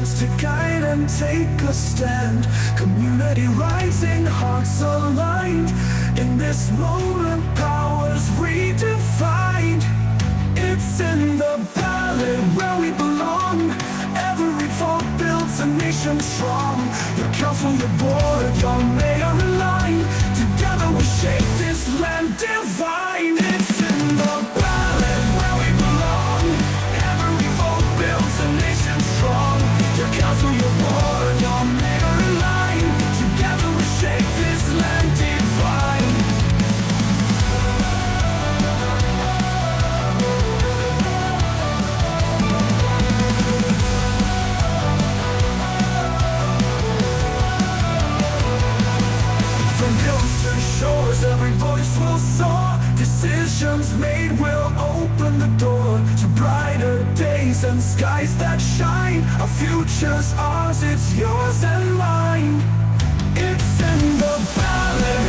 chance to guide and take a stand. Community rising, hearts aligned. In this moment, powers redefined. It's in the ballot where we belong. Every vote builds a nation strong. Your council, your board, your mayor in line. Together we shape this land divine. It's in the ballot where we belong. Every vote builds a nation strong. Your council, your board, your mayor in line. Together we shape this land divine. Shores, every voice will soar. Decisions made will open the door to brighter days and skies that shine. Our future's ours, it's yours and mine. It's in the ballot.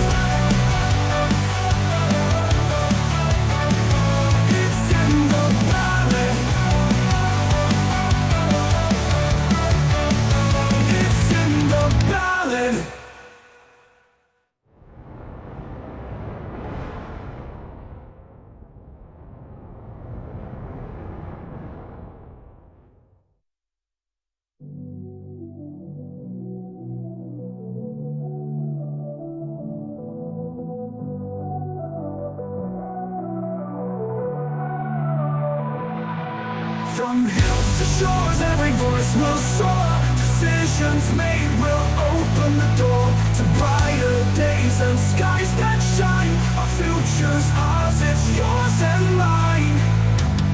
It's in the ballot. It's in the ballot. From hills to shores, every voice will soar. Decisions made will open the door to brighter days and skies that shine. Our future's ours, it's yours and mine.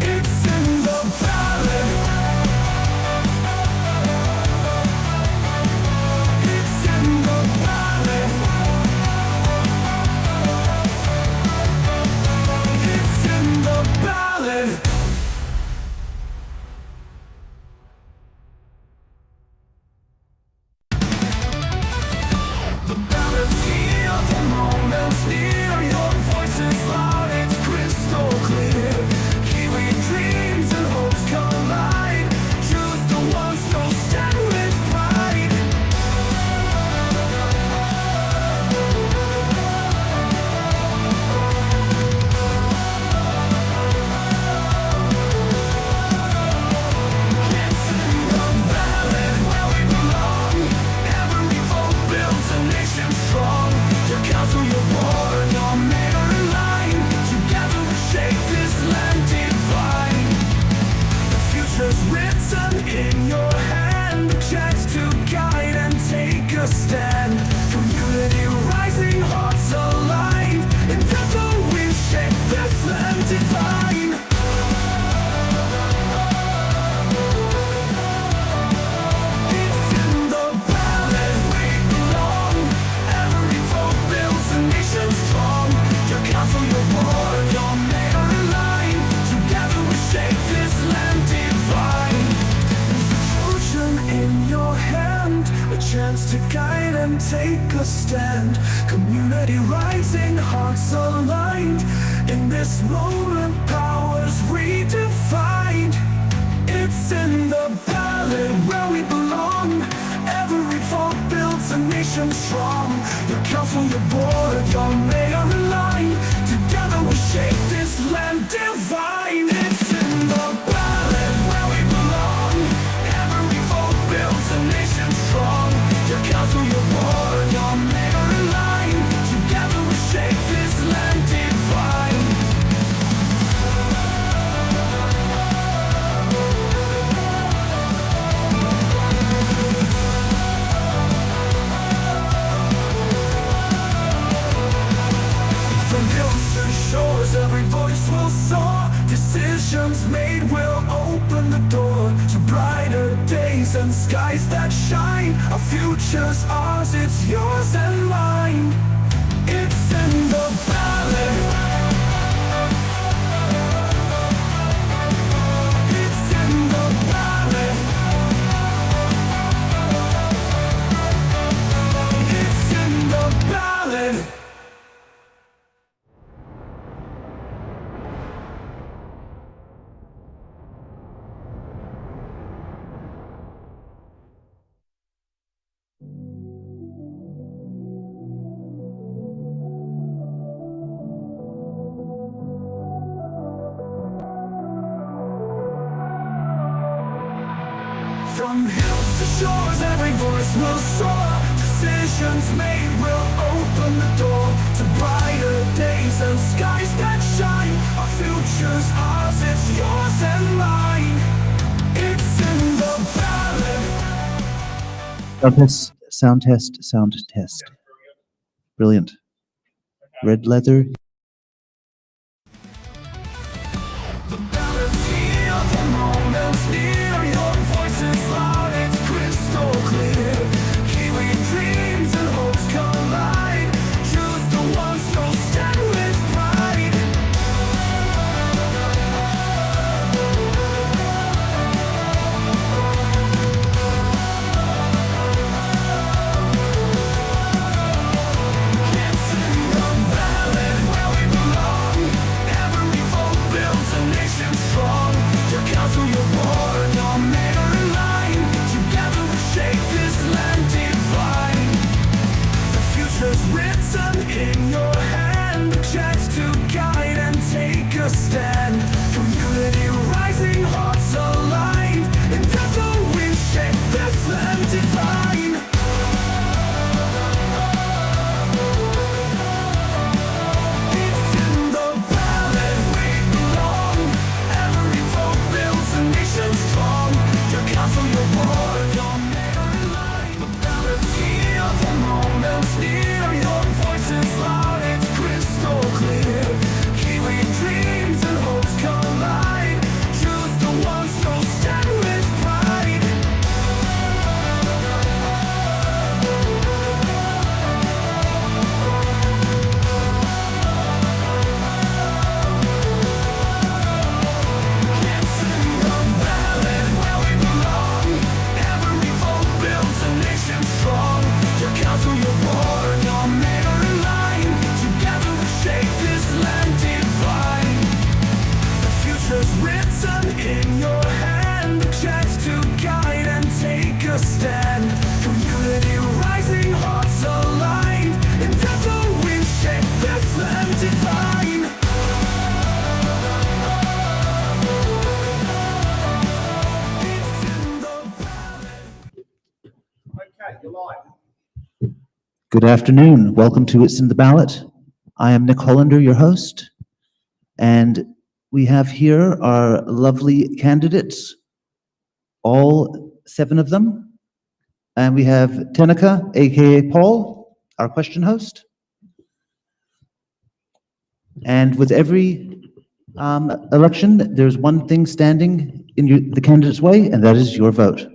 It's in the ballot. It's in the ballot. It's in the ballot. Near, your voice is loud, it's crystal clear. Kiwi dreams and hopes collide. Choose the ones who'll stand with pride. It's in the ballot where we belong. Every vote builds a nation strong. Your council, your board, your mayor in line. Together we shape this land divine. The future's written in your hand. A chance to guide and take a stand. Community rising, hearts aligned. And together we shape this land divine. It's in the ballot we belong. Every vote builds a nation strong. Your council, your board, your mayor in line. Together we shape this land divine. Fortune in your hand, a chance to guide and take a stand. Community rising, hearts aligned. In this moment, powers redefined. It's in the ballot where we belong. Every vote builds a nation strong. Your council, your board, your mayor in line. Together we shape this land divine. It's in the ballot where we belong. Every vote builds a nation strong. Your council, your board, your mayor in line. Together we shape this land divine. From hills to shores, every voice will soar. Decisions made will open the door to brighter days and skies that shine. Our future's ours, it's yours and mine. It's in the ballot. It's in the ballot. It's in the ballot. From hills to shores, every voice will soar. Decisions made will open the door to brighter days and skies that shine. Our future's ours, it's yours and mine. It's in the ballot. Sound test, sound test. Brilliant. Red leather. The ballot's here, the moment's near. Your voice is loud, it's crystal clear. Kiwi dreams and hopes collide. Choose the ones who'll stand with pride. It's in the ballot where we belong. Every vote builds a nation strong. Your council, your board, your mayor in line. Together we shape this land divine. The future's written in your hand. A chance to guide and take a stand. Community rising, hearts aligned. And that's how we shape this land divine. It's in the ballot we belong. Every vote builds a nation strong. Your council, your board, your mayor in line. The ballot's here, the moment's near. Your voice is loud, it's crystal clear. Kiwi dreams and hopes collide. Choose the ones who'll stand with pride. It's in the ballot where we belong. Every vote builds a nation strong. Your council, your board, your mayor in line. Together we shape this land divine. The future's written in your hand. A chance to guide and take a stand. Community rising, hearts aligned. And that's how we shape this land divine. It's in the ballot. Good afternoon. Welcome to It's in the Ballot. I am Nick Hollander, your host. And we have here our lovely candidates, all 7 of them. And we have Tenica, aka Paul, our question host. And with every election, there's one thing standing in the candidate's way, and that is your vote.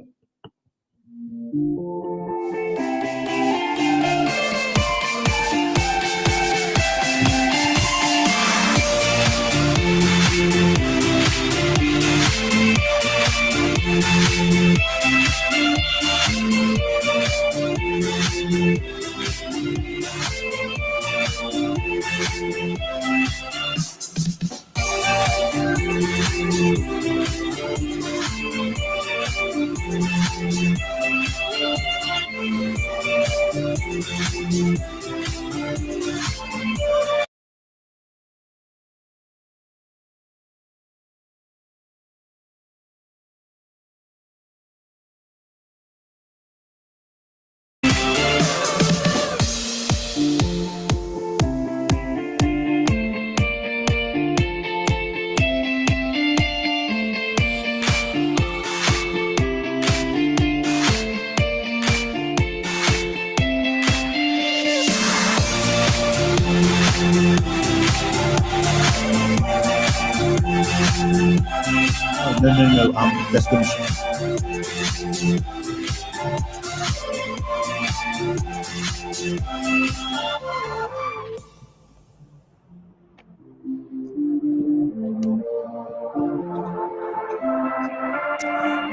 No, let's finish.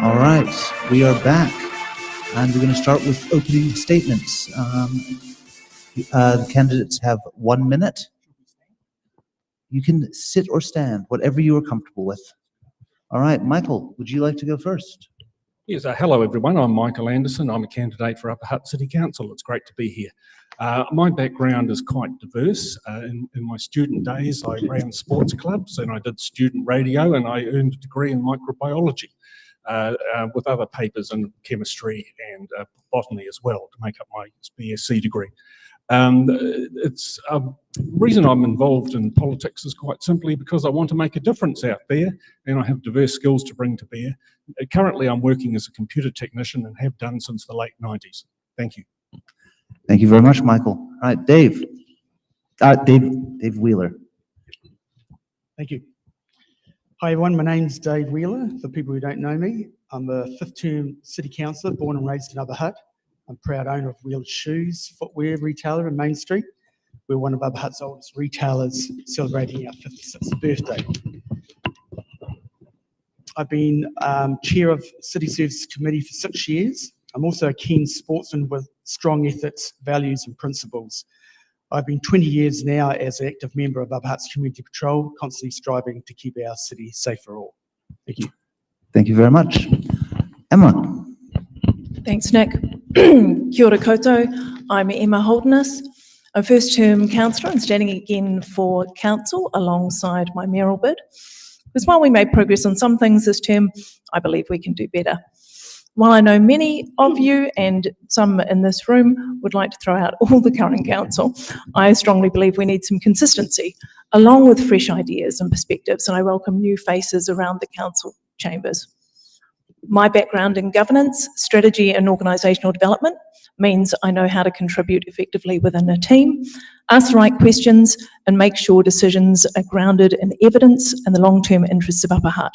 All right, we are back, and we're going to start with opening statements. The candidates have 1 minute. You can sit or stand, whatever you are comfortable with. All right, Michael, would you like to go first? Yes, hello everyone. I'm Michael Anderson. I'm a candidate for Upper Hutt City Council. It's great to be here. My background is quite diverse. In my student days, I ran sports clubs and I did student radio and I earned a degree in microbiology. with other papers in chemistry and botany as well to make up my BSc degree. It's reason I'm involved in politics is quite simply because I want to make a difference out there, and I have diverse skills to bring to bear. Currently, I'm working as a computer technician and have done since the late 90s. Thank you. Thank you very much, Michael. All right, Dave. Dave Wheeler. Thank you. Hi everyone, my name's Dave Wheeler. For people who don't know me, I'm a 5th term city councillor, born and raised in Upper Hutt. I'm proud owner of Wheeler Shoes, footwear retailer in Main Street. We're one of Upper Hutt's oldest retailers, celebrating our 56th birthday. I've been chair of City Services Committee for 6 years. I'm also a keen sportsman with strong ethics, values and principles. I've been 20 years now as an active member of Upper Hutt's Community Patrol, constantly striving to keep our city safe for all. Thank you. Thank you very much. Emma. Thanks, Nick. Kia ora koutou. I'm Emma Holderness, a first-term councillor and standing again for council alongside my mayoral bid. Because while we made progress on some things this term, I believe we can do better. While I know many of you and some in this room would like to throw out all the current council, I strongly believe we need some consistency, along with fresh ideas and perspectives, and I welcome new faces around the council chambers. My background in governance, strategy and organisational development means I know how to contribute effectively within a team, ask the right questions and make sure decisions are grounded in evidence and the long-term interests of Upper Hutt.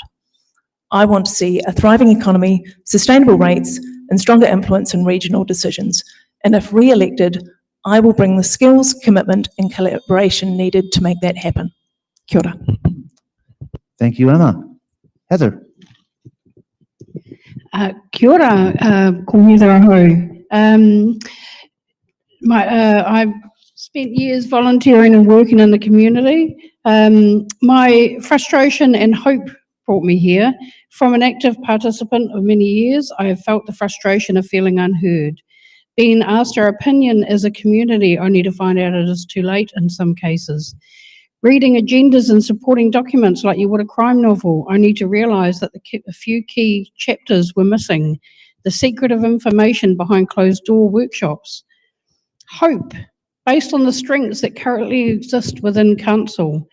I want to see a thriving economy, sustainable rates and stronger influence in regional decisions. And if re-elected, I will bring the skills, commitment and collaboration needed to make that happen. Kia ora. Thank you, Emma. Heather. Kia ora, ko Heather Aho. I've spent years volunteering and working in the community. My frustration and hope brought me here. From an active participant of many years, I have felt the frustration of feeling unheard. Being asked our opinion as a community only to find out it is too late in some cases. Reading agendas and supporting documents like you would a crime novel, only to realise that a few key chapters were missing. The secretive information behind closed door workshops. Hope, based on the strengths that currently exist within council,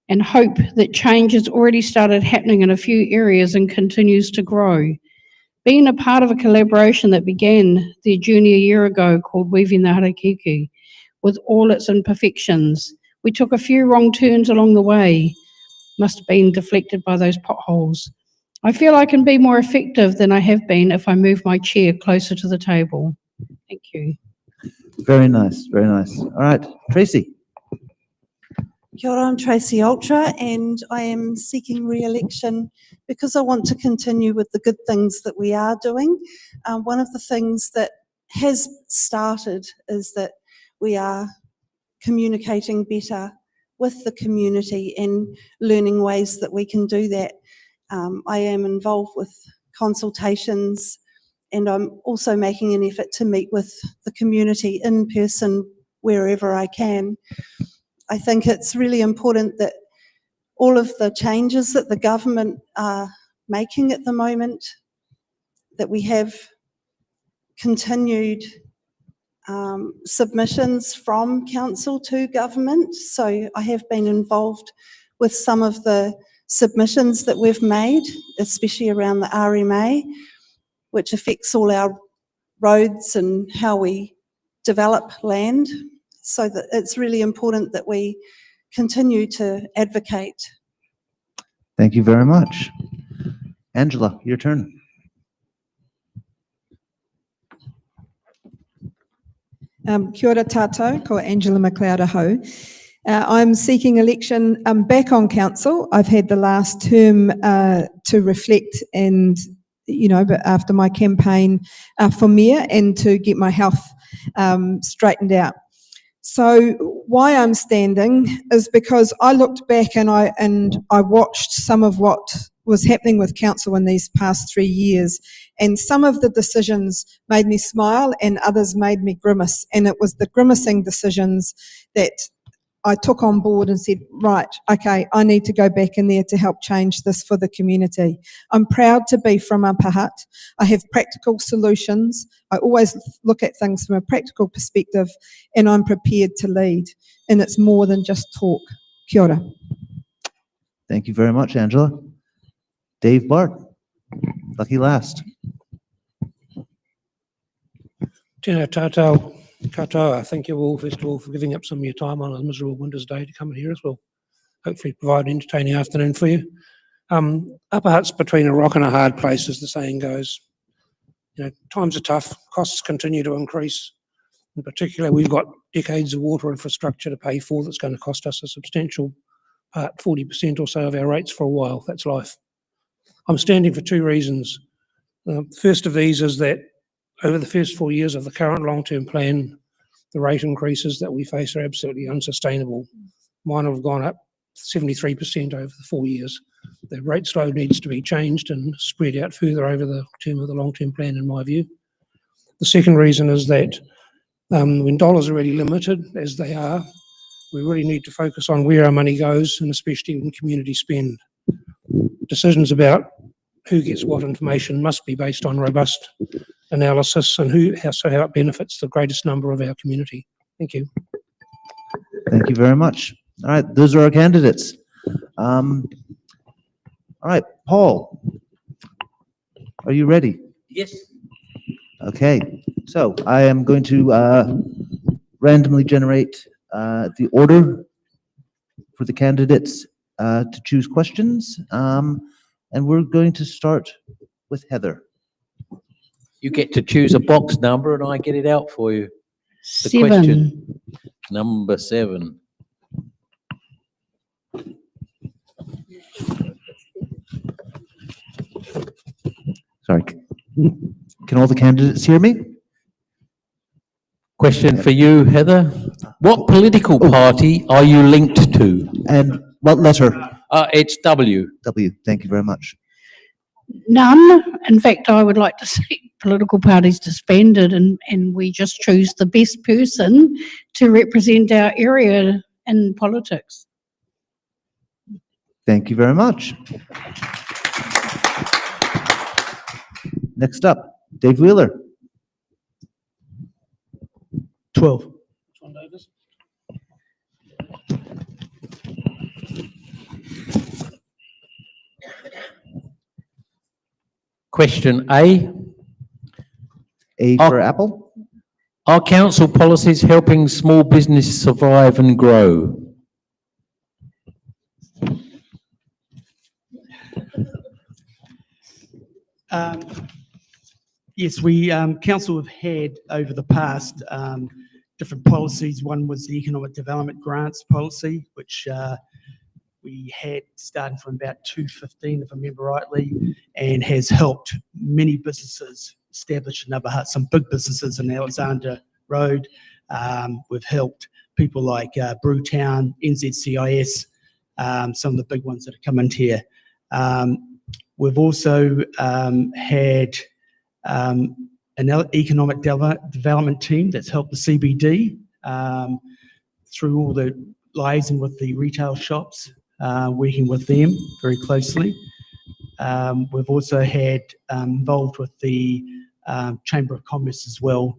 and hope that change has already started happening in a few areas and continues to grow. Being a part of a collaboration that began their journey a year ago called Weaving the Harakeke, with all its imperfections. We took a few wrong turns along the way, must have been deflected by those potholes. I feel I can be more effective than I have been if I move my chair closer to the table. Thank you. Very nice, very nice. All right, Tracy. Kia ora, I'm Tracy Ultra and I am seeking re-election because I want to continue with the good things that we are doing. One of the things that has started is that we are communicating better with the community and learning ways that we can do that. I am involved with consultations and I'm also making an effort to meet with the community in person wherever I can. I think it's really important that all of the changes that the government are making at the moment, that we have continued submissions from council to government. So I have been involved with some of the submissions that we've made, especially around the RMA, which affects all our roads and how we develop land. So that it's really important that we continue to advocate. Thank you very much. Angela, your turn. Kia ora tātou, ko Angela McLeod Aho. I'm seeking election back on council. I've had the last term to reflect and, you know, but after my campaign for mayor and to get my health straightened out. So why I'm standing is because I looked back and I watched some of what was happening with council in these past 3 years, and some of the decisions made me smile and others made me grimace, and it was the grimacing decisions that I took on board and said, right, okay, I need to go back in there to help change this for the community. I'm proud to be from Upper Hutt. I have practical solutions. I always look at things from a practical perspective, and I'm prepared to lead. And it's more than just talk. Kia ora. Thank you very much, Angela. Dave Bart, lucky last. Tēnā tātou katoa. Thank you all, first of all, for giving up some of your time on a miserable winter's day to come in here as well. Hopefully provide an entertaining afternoon for you. Upper Hutt's between a rock and a hard place, as the saying goes. You know, times are tough, costs continue to increase. In particular, we've got decades of water infrastructure to pay for that's going to cost us a substantial part, 40% or so of our rates for a while. That's life. I'm standing for two reasons. The first of these is that over the first 4 years of the current long-term plan, the rate increases that we face are absolutely unsustainable. Mine have gone up 73% over the 4 years. The rate slope needs to be changed and spread out further over the term of the long-term plan, in my view. The second reason is that when dollars are really limited, as they are, we really need to focus on where our money goes, and especially when community spend. Decisions about who gets what information must be based on robust analysis and how it benefits the greatest number of our community. Thank you. Thank you very much. All right, those are our candidates. All right, Paul, are you ready? Yes. Okay, so I am going to randomly generate the order for the candidates to choose questions, and we're going to start with Heather. You get to choose a box number and I get it out for you. The 7. question, number 7. Sorry, can all the candidates hear me? Question for you, Heather. What political party are you linked to? And what letter? It's W. W, thank you very much. None. In fact, I would like to see political parties disbanded and we just choose the best person to represent our area in politics. Thank you very much. Next up, Dave Wheeler. 12. Question A. A for Apple. Are council policies helping small business survive and grow? Yes, we, council have had over the past different policies. One was the economic development grants policy, which we had starting from about 2015, if I remember rightly, and has helped many businesses establish in Upper Hutt, some big businesses in Alexander Road. We've helped people like Brewtown, NZCIS, some of the big ones that have come into here. We've also had an economic development team that's helped the CBD through all the liaising with the retail shops, working with them very closely. We've also had involved with the Chamber of Commerce as well,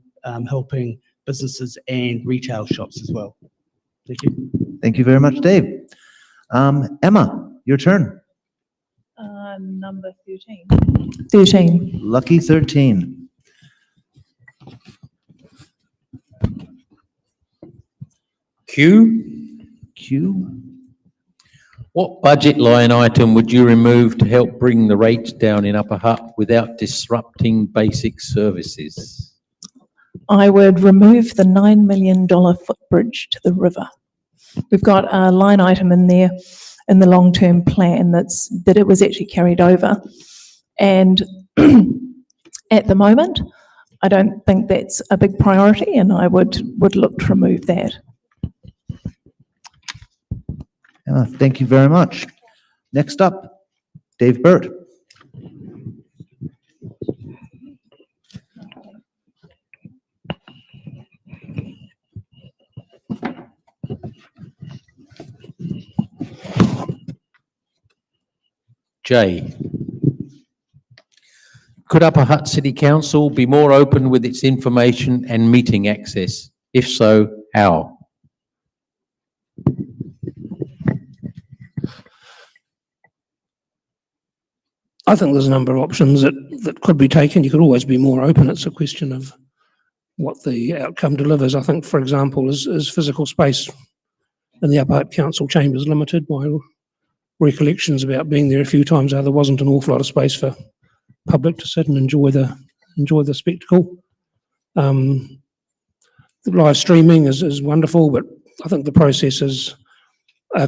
helping businesses and retail shops as well. Thank you. Thank you very much, Dave. Emma, your turn. Number 13. 13. Lucky 13. Q. Q. What budget line item would you remove to help bring the rates down in Upper Hutt without disrupting basic services? I would remove the $9 million footbridge to the river. We've got a line item in there in the long-term plan that it was actually carried over. And at the moment, I don't think that's a big priority, and I would look to remove that. Thank you very much. Next up, Dave Burt. J. Could Upper Hutt City Council be more open with its information and meeting access? If so, how? I think there's a number of options that could be taken. You could always be more open. It's a question of what the outcome delivers. I think, for example, is physical space in the Upper Hutt Council chambers limited. My recollections about being there a few times are there wasn't an awful lot of space for public to sit and enjoy the spectacle. The live streaming is wonderful, but I think the process is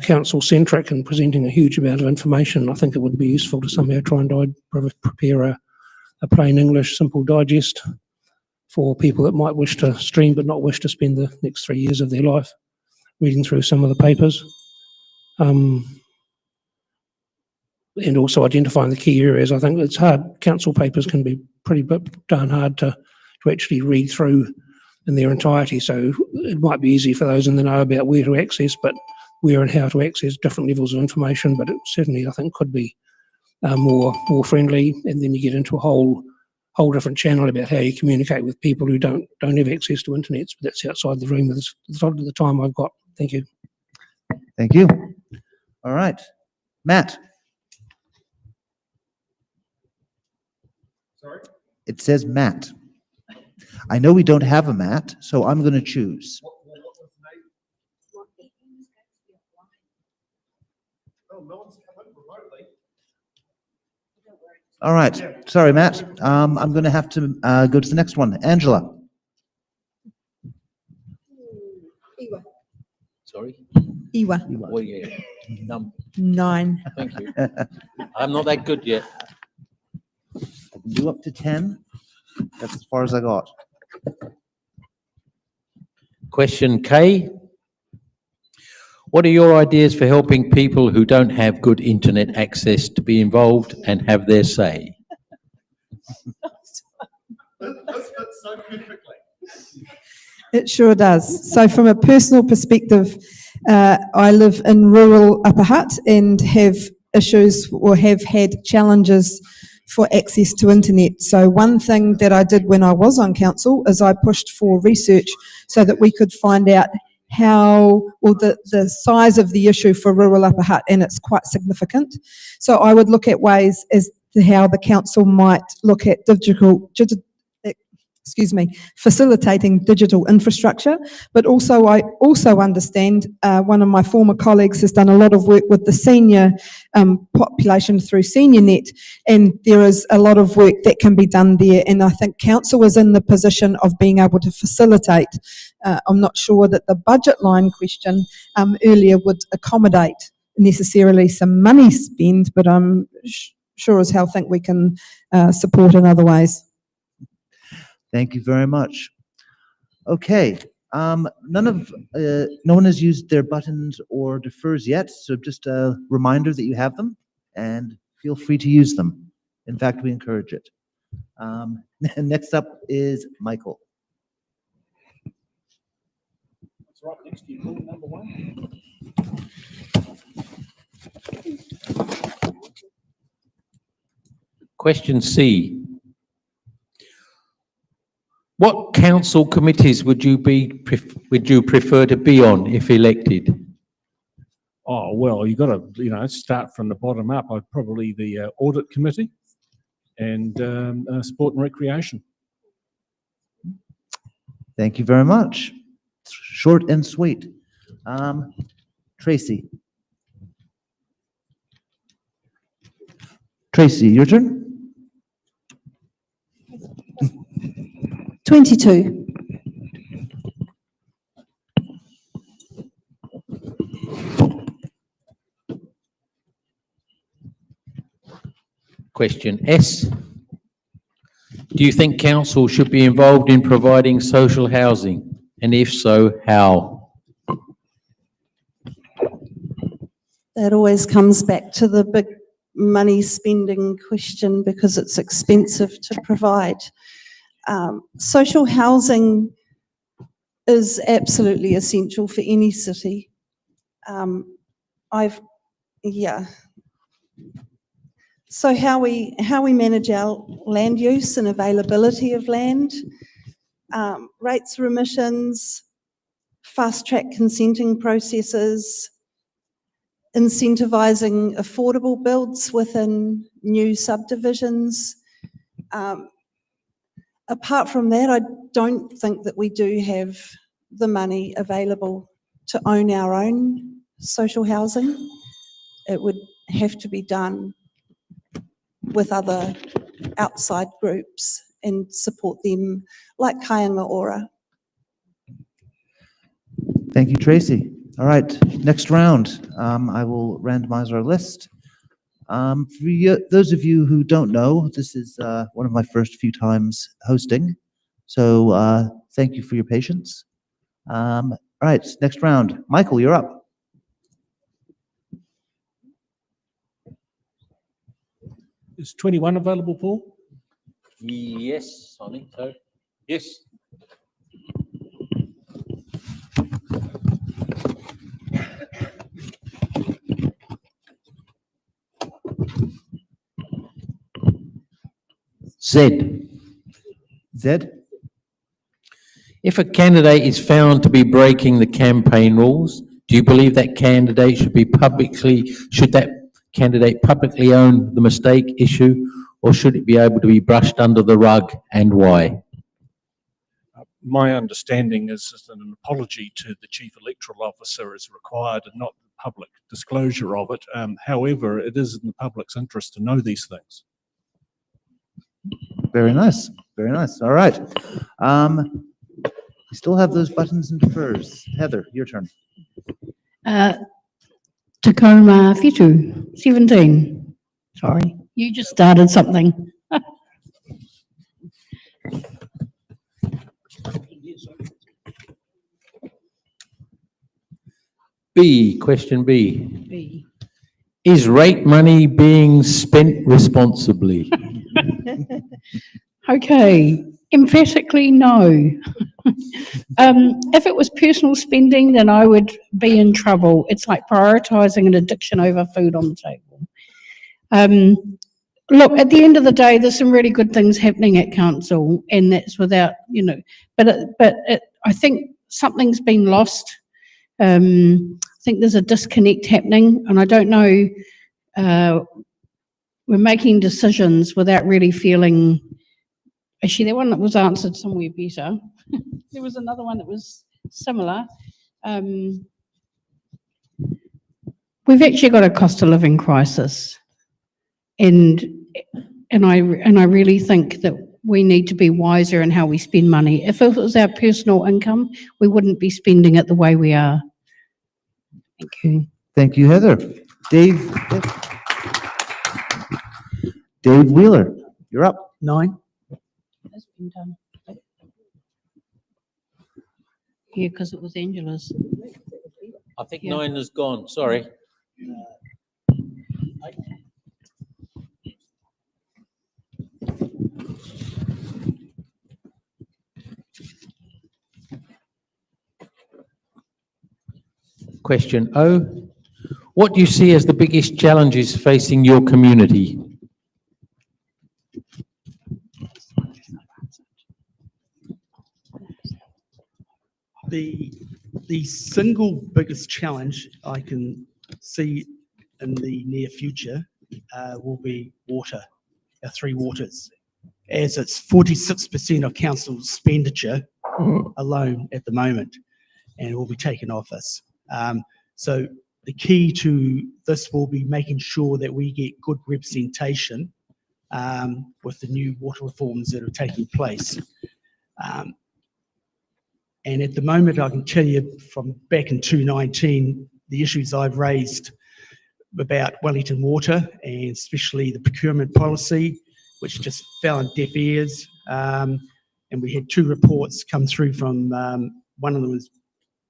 council centric and presenting a huge amount of information. I think it would be useful to somehow try and prepare a plain English simple digest for people that might wish to stream but not wish to spend the next 3 years of their life reading through some of the papers. And also identifying the key areas. I think it's hard. Council papers can be pretty darn hard to actually read through in their entirety. So it might be easy for those in the know about where to access, but where and how to access different levels of information. But it certainly, I think, could be more friendly. And then you get into a whole different channel about how you communicate with people who don't have access to internet. But that's outside the room. That's the time I've got. Thank you. Thank you. All right. Matt. Sorry? It says Matt. I know we don't have a Matt, so I'm going to choose. What was the name? Oh, no one's come in remotely. All right. Sorry, Matt. I'm going to have to go to the next one. Angela. Sorry? Iwa, Well, yeah. 9. Thank you. I'm not that good yet. I can do up to 10. That's as far as I got. Question K. What are your ideas for helping people who don't have good internet access to be involved and have their say? This fits so perfectly. It sure does. So from a personal perspective, I live in rural Upper Hutt and have issues or have had challenges for access to internet. So one thing that I did when I was on council is I pushed for research so that we could find out the size of the issue for rural Upper Hutt, and it's quite significant. So I would look at ways as to how the council might look at facilitating digital infrastructure, but also I also understand one of my former colleagues has done a lot of work with the senior population through SeniorNet, and there is a lot of work that can be done there, and I think council is in the position of being able to facilitate. I'm not sure that the budget line question earlier would accommodate necessarily some money spent, but I'm sure as hell think we can support in other ways. Thank you very much. Okay, no one has used their buttons or defers yet, so just a reminder that you have them and feel free to use them. In fact, we encourage it. Next up is Michael. That's right next to you, Paul, number 1. Question C. What council committees would you prefer to be on if elected? Oh, well, you've got to, start from the bottom up. I'd probably the audit committee and sport and recreation. Thank you very much. Short and sweet. Tracy. Tracy, your turn. 22. Question S. Do you think council should be involved in providing social housing? And if so, how? That always comes back to the big money spending question because it's expensive to provide. Social housing is absolutely essential for any city. So how we manage our land use and availability of land, rates of emissions, fast-track consenting processes, incentivising affordable builds within new subdivisions. Apart from that, I don't think that we do have the money available to own our own social housing. It would have to be done with other outside groups and support them like Kāinga Ora. Thank you, Tracy. All right, next round. I will randomize our list. Those of you who don't know, this is one of my first few times hosting, so thank you for your patience. All right, next round. Michael, you're up. Is 21 available, Paul? Yes, I think so. Yes. Z. Zed? If a candidate is found to be breaking the campaign rules, do you believe that candidate should that candidate publicly own the mistake issue, or should it be able to be brushed under the rug, and why? My understanding is that an apology to the Chief Electoral Officer is required and not public disclosure of it. However, it is in the public's interest to know these things. Very nice, very nice. All right. We still have those buttons and defers. Heather, your turn. Tacoma Whitu, 17. Sorry, you just started something. B, question B. B. Is rate money being spent responsibly? Okay, emphatically no. If it was personal spending, then I would be in trouble. It's like prioritising an addiction over food on the table. Look, at the end of the day, there's some really good things happening at council, and that's without, I think something's been lost. I think there's a disconnect happening, and I don't know, we're making decisions without really feeling. Actually, that one that was answered somewhere better. There was another one that was similar. We've actually got a cost of living crisis, and I really think that we need to be wiser in how we spend money. If it was our personal income, we wouldn't be spending it the way we are. Thank you. Thank you, Heather. Dave Wheeler, you're up. 9. That's been done. Yeah, because it was Angela's. I think 9 is gone, sorry. Question O. What do you see as the biggest challenges facing your community? The single biggest challenge I can see in the near future will be water, our 3 waters, as it's 46% of council expenditure alone at the moment, and it will be taken off us. So the key to this will be making sure that we get good representation with the new water reforms that are taking place. And at the moment, I can tell you from back in 2019, the issues I've raised about Wellington Water, and especially the procurement policy, which just fell on deaf ears. And we had 2 reports come through from, one of them was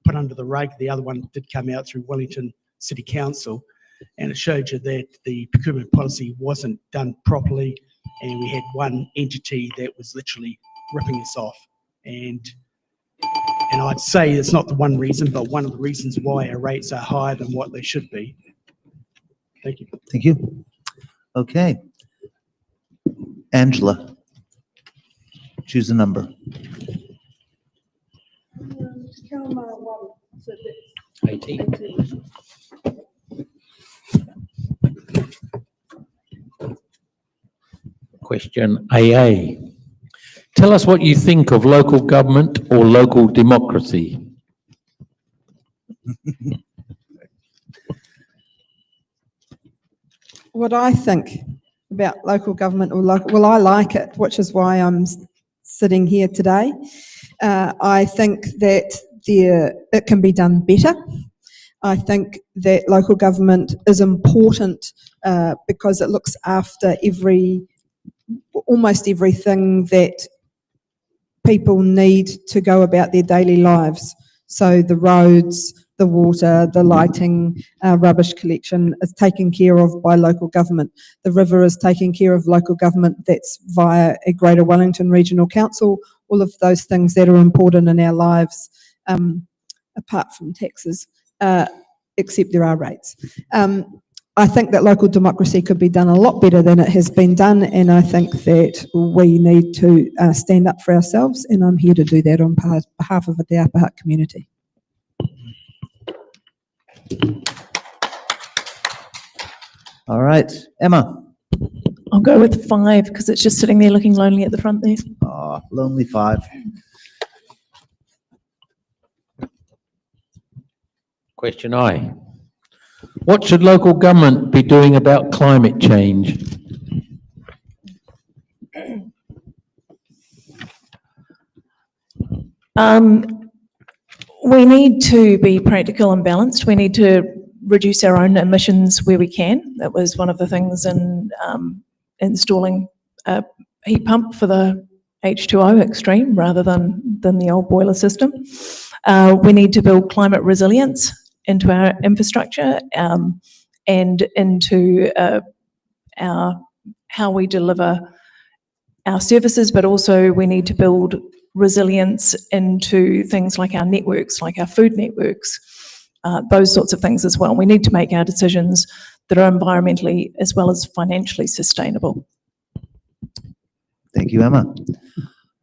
put under the rug, the other one did come out through Wellington City Council, and it showed you that the procurement policy wasn't done properly, and we had one entity that was literally ripping us off. And I'd say it's not the one reason, but one of the reasons why our rates are higher than what they should be. Thank you. Thank you. Okay, Angela. Choose a number. 18. Question AA. Tell us what you think of local government or local democracy. What I think about local government or local, well, I like it, which is why I'm sitting here today. I think that it can be done better. I think that local government is important because it looks after almost everything that people need to go about their daily lives. So the roads, the water, the lighting, rubbish collection is taken care of by local government. The river is taken care of local government. That's via a Greater Wellington Regional Council. All of those things that are important in our lives, apart from taxes, except there are rates. I think that local democracy could be done a lot better than it has been done, and I think that we need to stand up for ourselves, and I'm here to do that on behalf of the Upper Hutt community. All right, Emma. I'll go with 5 because it's just sitting there looking lonely at the front there. Oh, lonely 5. Question I. What should local government be doing about climate change? We need to be practical and balanced. We need to reduce our own emissions where we can. That was one of the things in installing a heat pump for the H2O extreme rather than the old boiler system. We need to build climate resilience into our infrastructure and into how we deliver our services, but also we need to build resilience into things like our networks, like our food networks, those sorts of things as well. We need to make our decisions that are environmentally as well as financially sustainable. Thank you, Emma.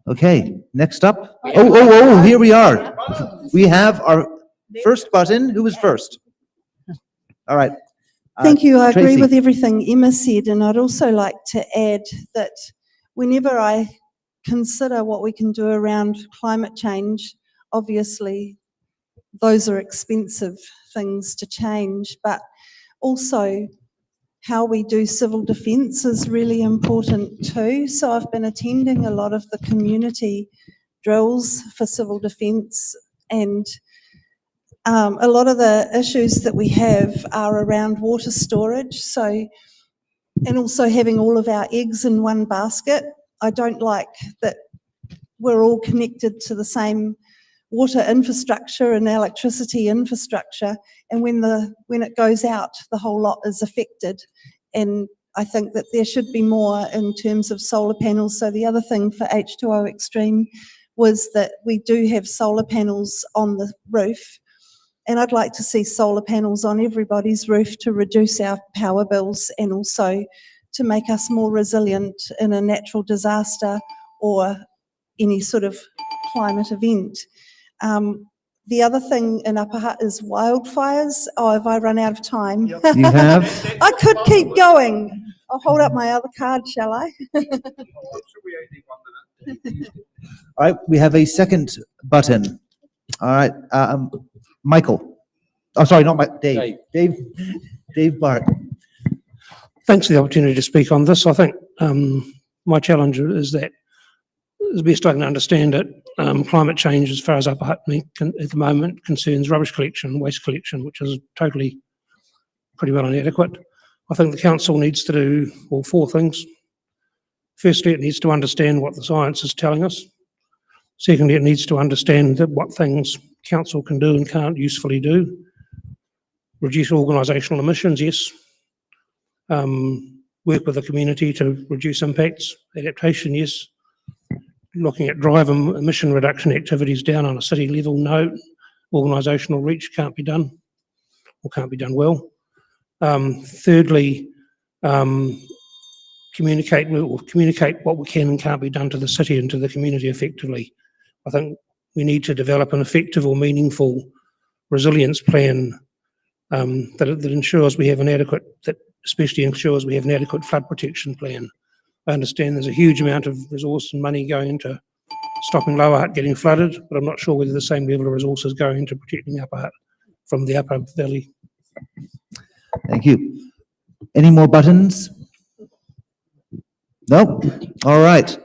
Okay, next up. Oh, here we are. We have our first button. Who was first? All right. Thank you. I agree Tracy. with everything Emma said, and I'd also like to add that whenever I consider what we can do around climate change, obviously those are expensive things to change, but also how we do civil defence is really important too. So I've been attending a lot of the community drills for civil defence, and a lot of the issues that we have are around water storage. So, and also having all of our eggs in one basket. I don't like that we're all connected to the same water infrastructure and electricity infrastructure, and when it goes out, the whole lot is affected. And I think that there should be more in terms of solar panels. So the other thing for H2O Extreme was that we do have solar panels on the roof, and I'd like to see solar panels on everybody's roof to reduce our power bills and also to make us more resilient in a natural disaster or any sort of climate event. The other thing in Upper Hutt is wildfires. Oh, have I run out of time? You have. I could keep going. I'll hold up my other card, shall I? All right, we have a second button. All right, Michael. Oh, sorry, not Mike. Dave. Dave Bart. Thanks for the opportunity to speak on this. I think my challenge is that, as best I can understand it, climate change, as far as Upper Hutt at the moment, concerns rubbish collection, waste collection, which is totally pretty well inadequate. I think the council needs to do, well, 4 things. Firstly, it needs to understand what the science is telling us. Secondly, it needs to understand that what things council can do and can't usefully do. Reduce organisational emissions, yes. Work with the community to reduce impacts. Adaptation, yes. Looking at drive emission reduction activities down on a city level, no. Organisational reach can't be done, or can't be done well. Thirdly, communicate what we can and can't be done to the city and to the community effectively. I think we need to develop an effective or meaningful resilience plan that ensures we have an adequate, that especially ensures we have an adequate flood protection plan. I understand there's a huge amount of resource and money going into stopping Lower Hutt getting flooded, but I'm not sure whether the same level of resources go into protecting Upper Hutt from the upper valley. Thank you. Any more buttons? No? All right.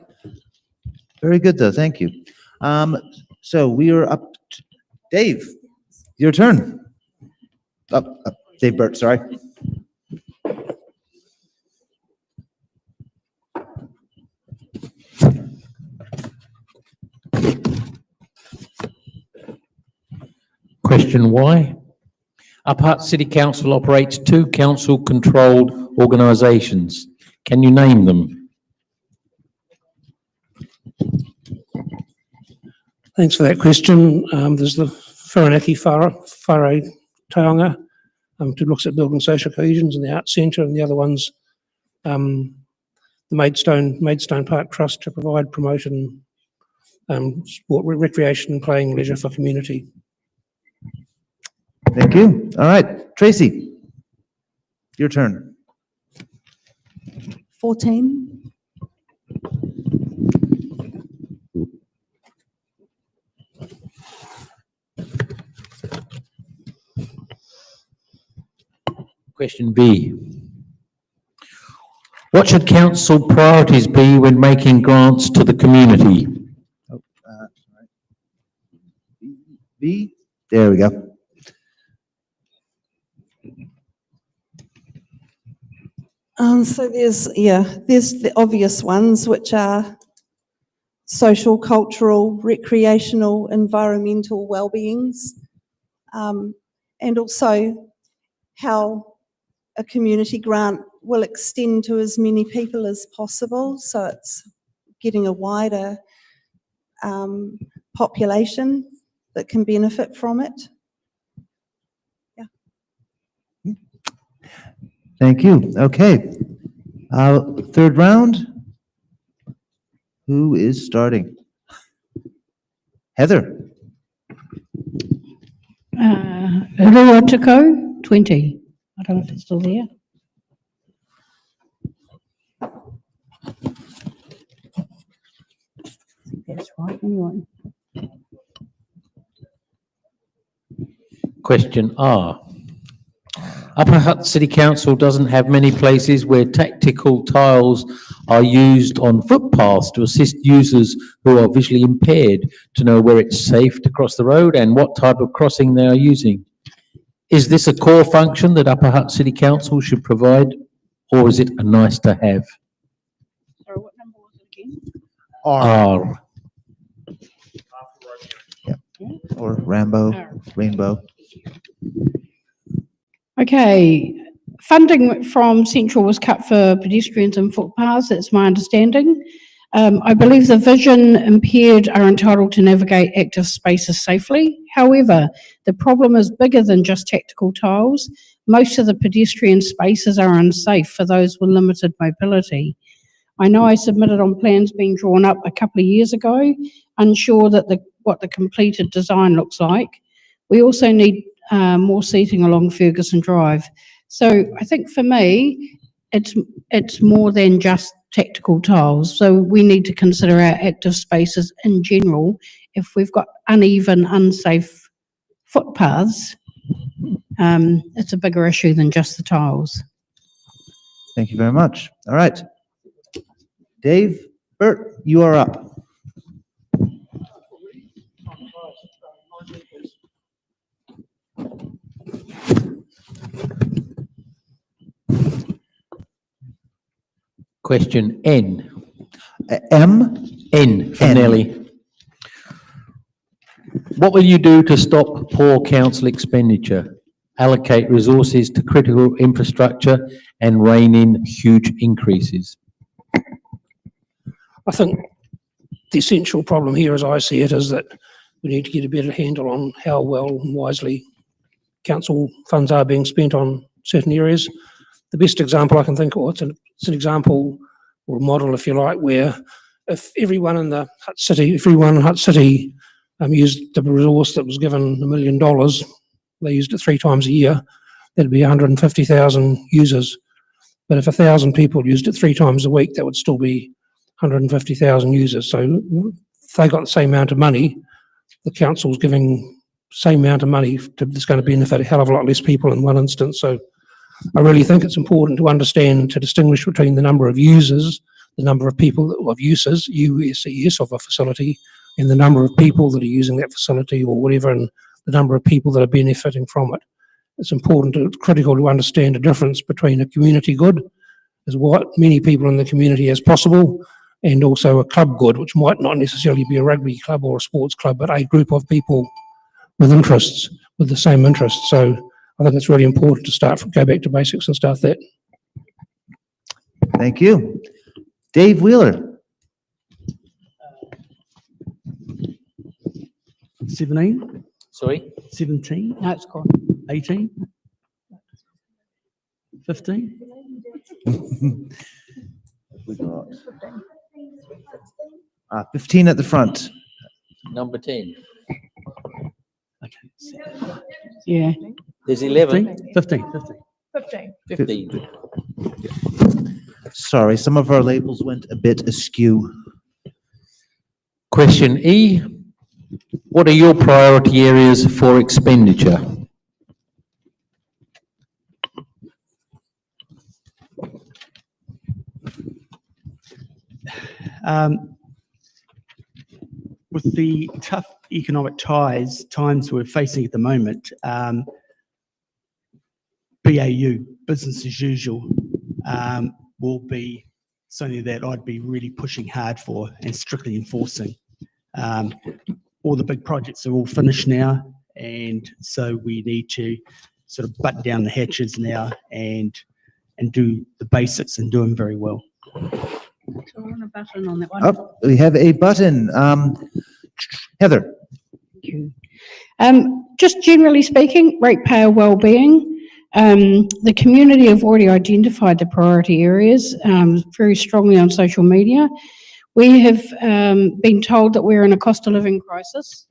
Very good, though. Thank you. So we are up to Dave. Your turn. Dave Burt, sorry. Question why? Upper Hutt City Council operates 2 council-controlled organisations. Can you name them? Thanks for that question. There's the Whirinaki Whare Taonga, who looks at building social cohesions in the Arts Centre, and the other one's the Maidstone Park Trust to provide promotion, sport, recreation and playing leisure for community. Thank you. All right. Tracy, your turn. 14. Question B. What should council priorities be when making grants to the community? B. There we go. So there's the obvious ones, which are social, cultural, recreational, environmental well-beings, and also how a community grant will extend to as many people as possible. So it's getting a wider population that can benefit from it. Thank you. Okay. Third round. Who is starting? Heather. Ruatako, 20. I don't know if it's still there. That's right, anyway. Question R. Upper Hutt City Council doesn't have many places where tactical tiles are used on footpaths to assist users who are visually impaired to know where it's safe to cross the road and what type of crossing they are using. Is this a core function that Upper Hutt City Council should provide, or is it a nice to have? Sorry, what number was it again? R. Or Rambo, R. Rainbow. Okay, funding from Central was cut for pedestrians and footpaths, that's my understanding. I believe the vision impaired are entitled to navigate active spaces safely. However, the problem is bigger than just tactical tiles. Most of the pedestrian spaces are unsafe for those with limited mobility. I know I submitted on plans being drawn up a couple of years ago, unsure that what the completed design looks like. We also need more seating along Ferguson Drive. So I think for me, it's more than just tactical tiles. So we need to consider our active spaces in general. If we've got uneven, unsafe footpaths, it's a bigger issue than just the tiles. Thank you very much. All right. Dave Burt, you are up. Question N. M. N for N. Nelly. What will you do to stop poor council expenditure, allocate resources to critical infrastructure and rein in huge increases? I think the essential problem here, as I see it, is that we need to get a better handle on how well and wisely council funds are being spent on certain areas. The best example I can think of, it's an example or a model, if you like, where if everyone in Hutt City used the resource that was given $1 million, they used it 3 times a year, that'd be 150,000 users. But if 1,000 people used it 3 times a week, that would still be 150,000 users. So if they got the same amount of money, the council's giving same amount of money that's going to benefit a hell of a lot less people in one instance. So I really think it's important to understand, to distinguish between the number of users, the number of people, of uses, USES of a facility, and the number of people that are using that facility or whatever, and the number of people that are benefiting from it. It's critical to understand the difference between a community good, as what many people in the community as possible, and also a club good, which might not necessarily be a rugby club or a sports club, but a group of people with interests, with the same interests. So I think it's really important to go back to basics and start that. Thank you. Dave Wheeler. 17, Sorry? 17, No, it's gone. 18, 15. We got 15 at the front. Number 10. Okay. Yeah. There's 11. 15. 15. 15. Sorry, some of our labels went a bit askew. Question E. What are your priority areas for expenditure? With the tough economic times we're facing at the moment, BAU, business as usual, will be something that I'd be really pushing hard for and strictly enforcing. All the big projects are all finished now, and so we need to sort of button down the hatches now and do the basics and do them very well. So we're on a button on that one. Oh, we have a button. Heather. Thank you. Just generally speaking, ratepayer wellbeing. The community have already identified the priority areas very strongly on social media. We have been told that we're in a cost of living crisis.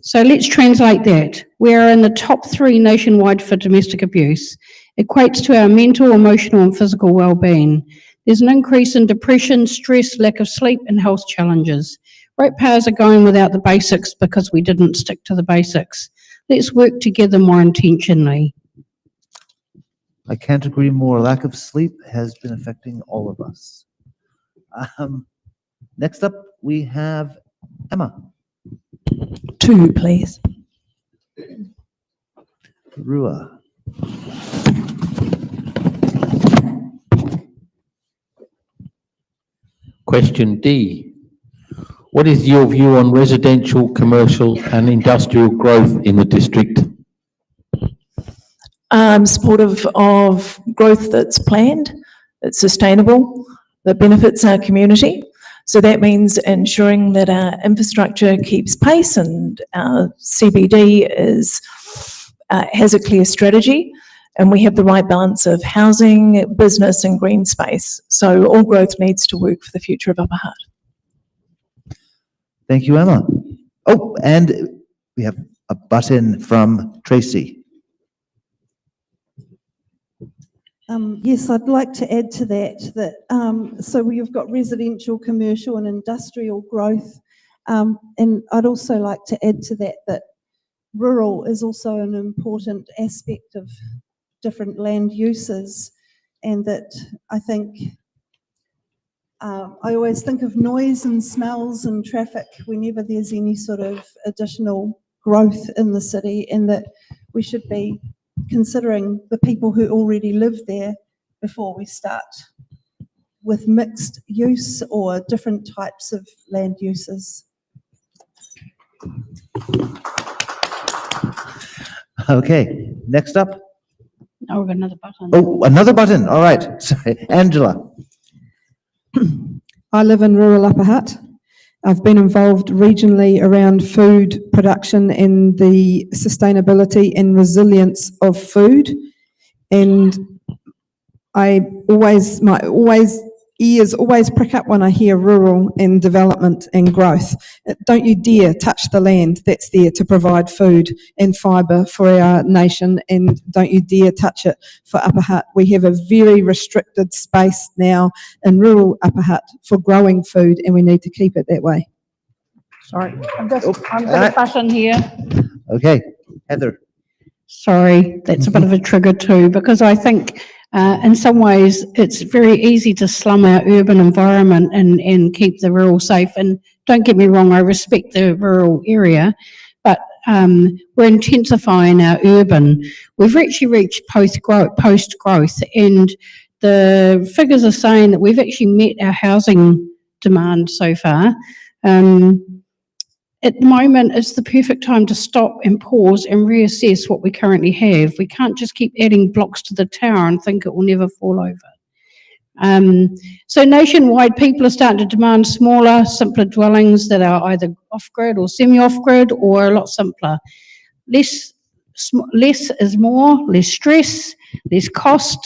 So let's translate that. We are in the top 3 nationwide for domestic abuse. Equates to our mental, emotional and physical well-being. There's an increase in depression, stress, lack of sleep and health challenges. Ratepayers are going without the basics because we didn't stick to the basics. Let's work together more intentionally. I can't agree more. Lack of sleep has been affecting all of us. Next up, we have Emma. 2, please. Rua. Question D. What is your view on residential, commercial and industrial growth in the district? I'm supportive of growth that's planned, that's sustainable, that benefits our community. So that means ensuring that our infrastructure keeps pace and our CBD has a clear strategy, and we have the right balance of housing, business and green space. So all growth needs to work for the future of Upper Hutt. Thank you, Emma. Oh, and we have a button from Tracy. Yes, I'd like to add to that, so we've got residential, commercial and industrial growth. And I'd also like to add to that rural is also an important aspect of different land uses, and that I think, I always think of noise and smells and traffic whenever there's any sort of additional growth in the city, and that we should be considering the people who already live there before we start with mixed use or different types of land uses. Okay, next up. Oh, we've got another button. Oh, another button. All right. Sorry. Angela. I live in rural Upper Hutt. I've been involved regionally around food production and the sustainability and resilience of food. And my ears always prick up when I hear rural and development and growth. Don't you dare touch the land that's there to provide food and fibre for our nation, and don't you dare touch it for Upper Hutt. We have a very restricted space now in rural Upper Hutt for growing food, and we need to keep it that way. Sorry, I'm going to butt in here. Okay, Heather. Sorry, that's a bit of a trigger too, because I think in some ways it's very easy to slum our urban environment and keep the rural safe. And don't get me wrong, I respect the rural area, but we're intensifying our urban. We've actually reached post-growth, and the figures are saying that we've actually met our housing demand so far. At the moment, it's the perfect time to stop and pause and reassess what we currently have. We can't just keep adding blocks to the tower and think it will never fall over. So nationwide, people are starting to demand smaller, simpler dwellings that are either off-grid or semi-off-grid or a lot simpler. Less is more, less stress, less cost.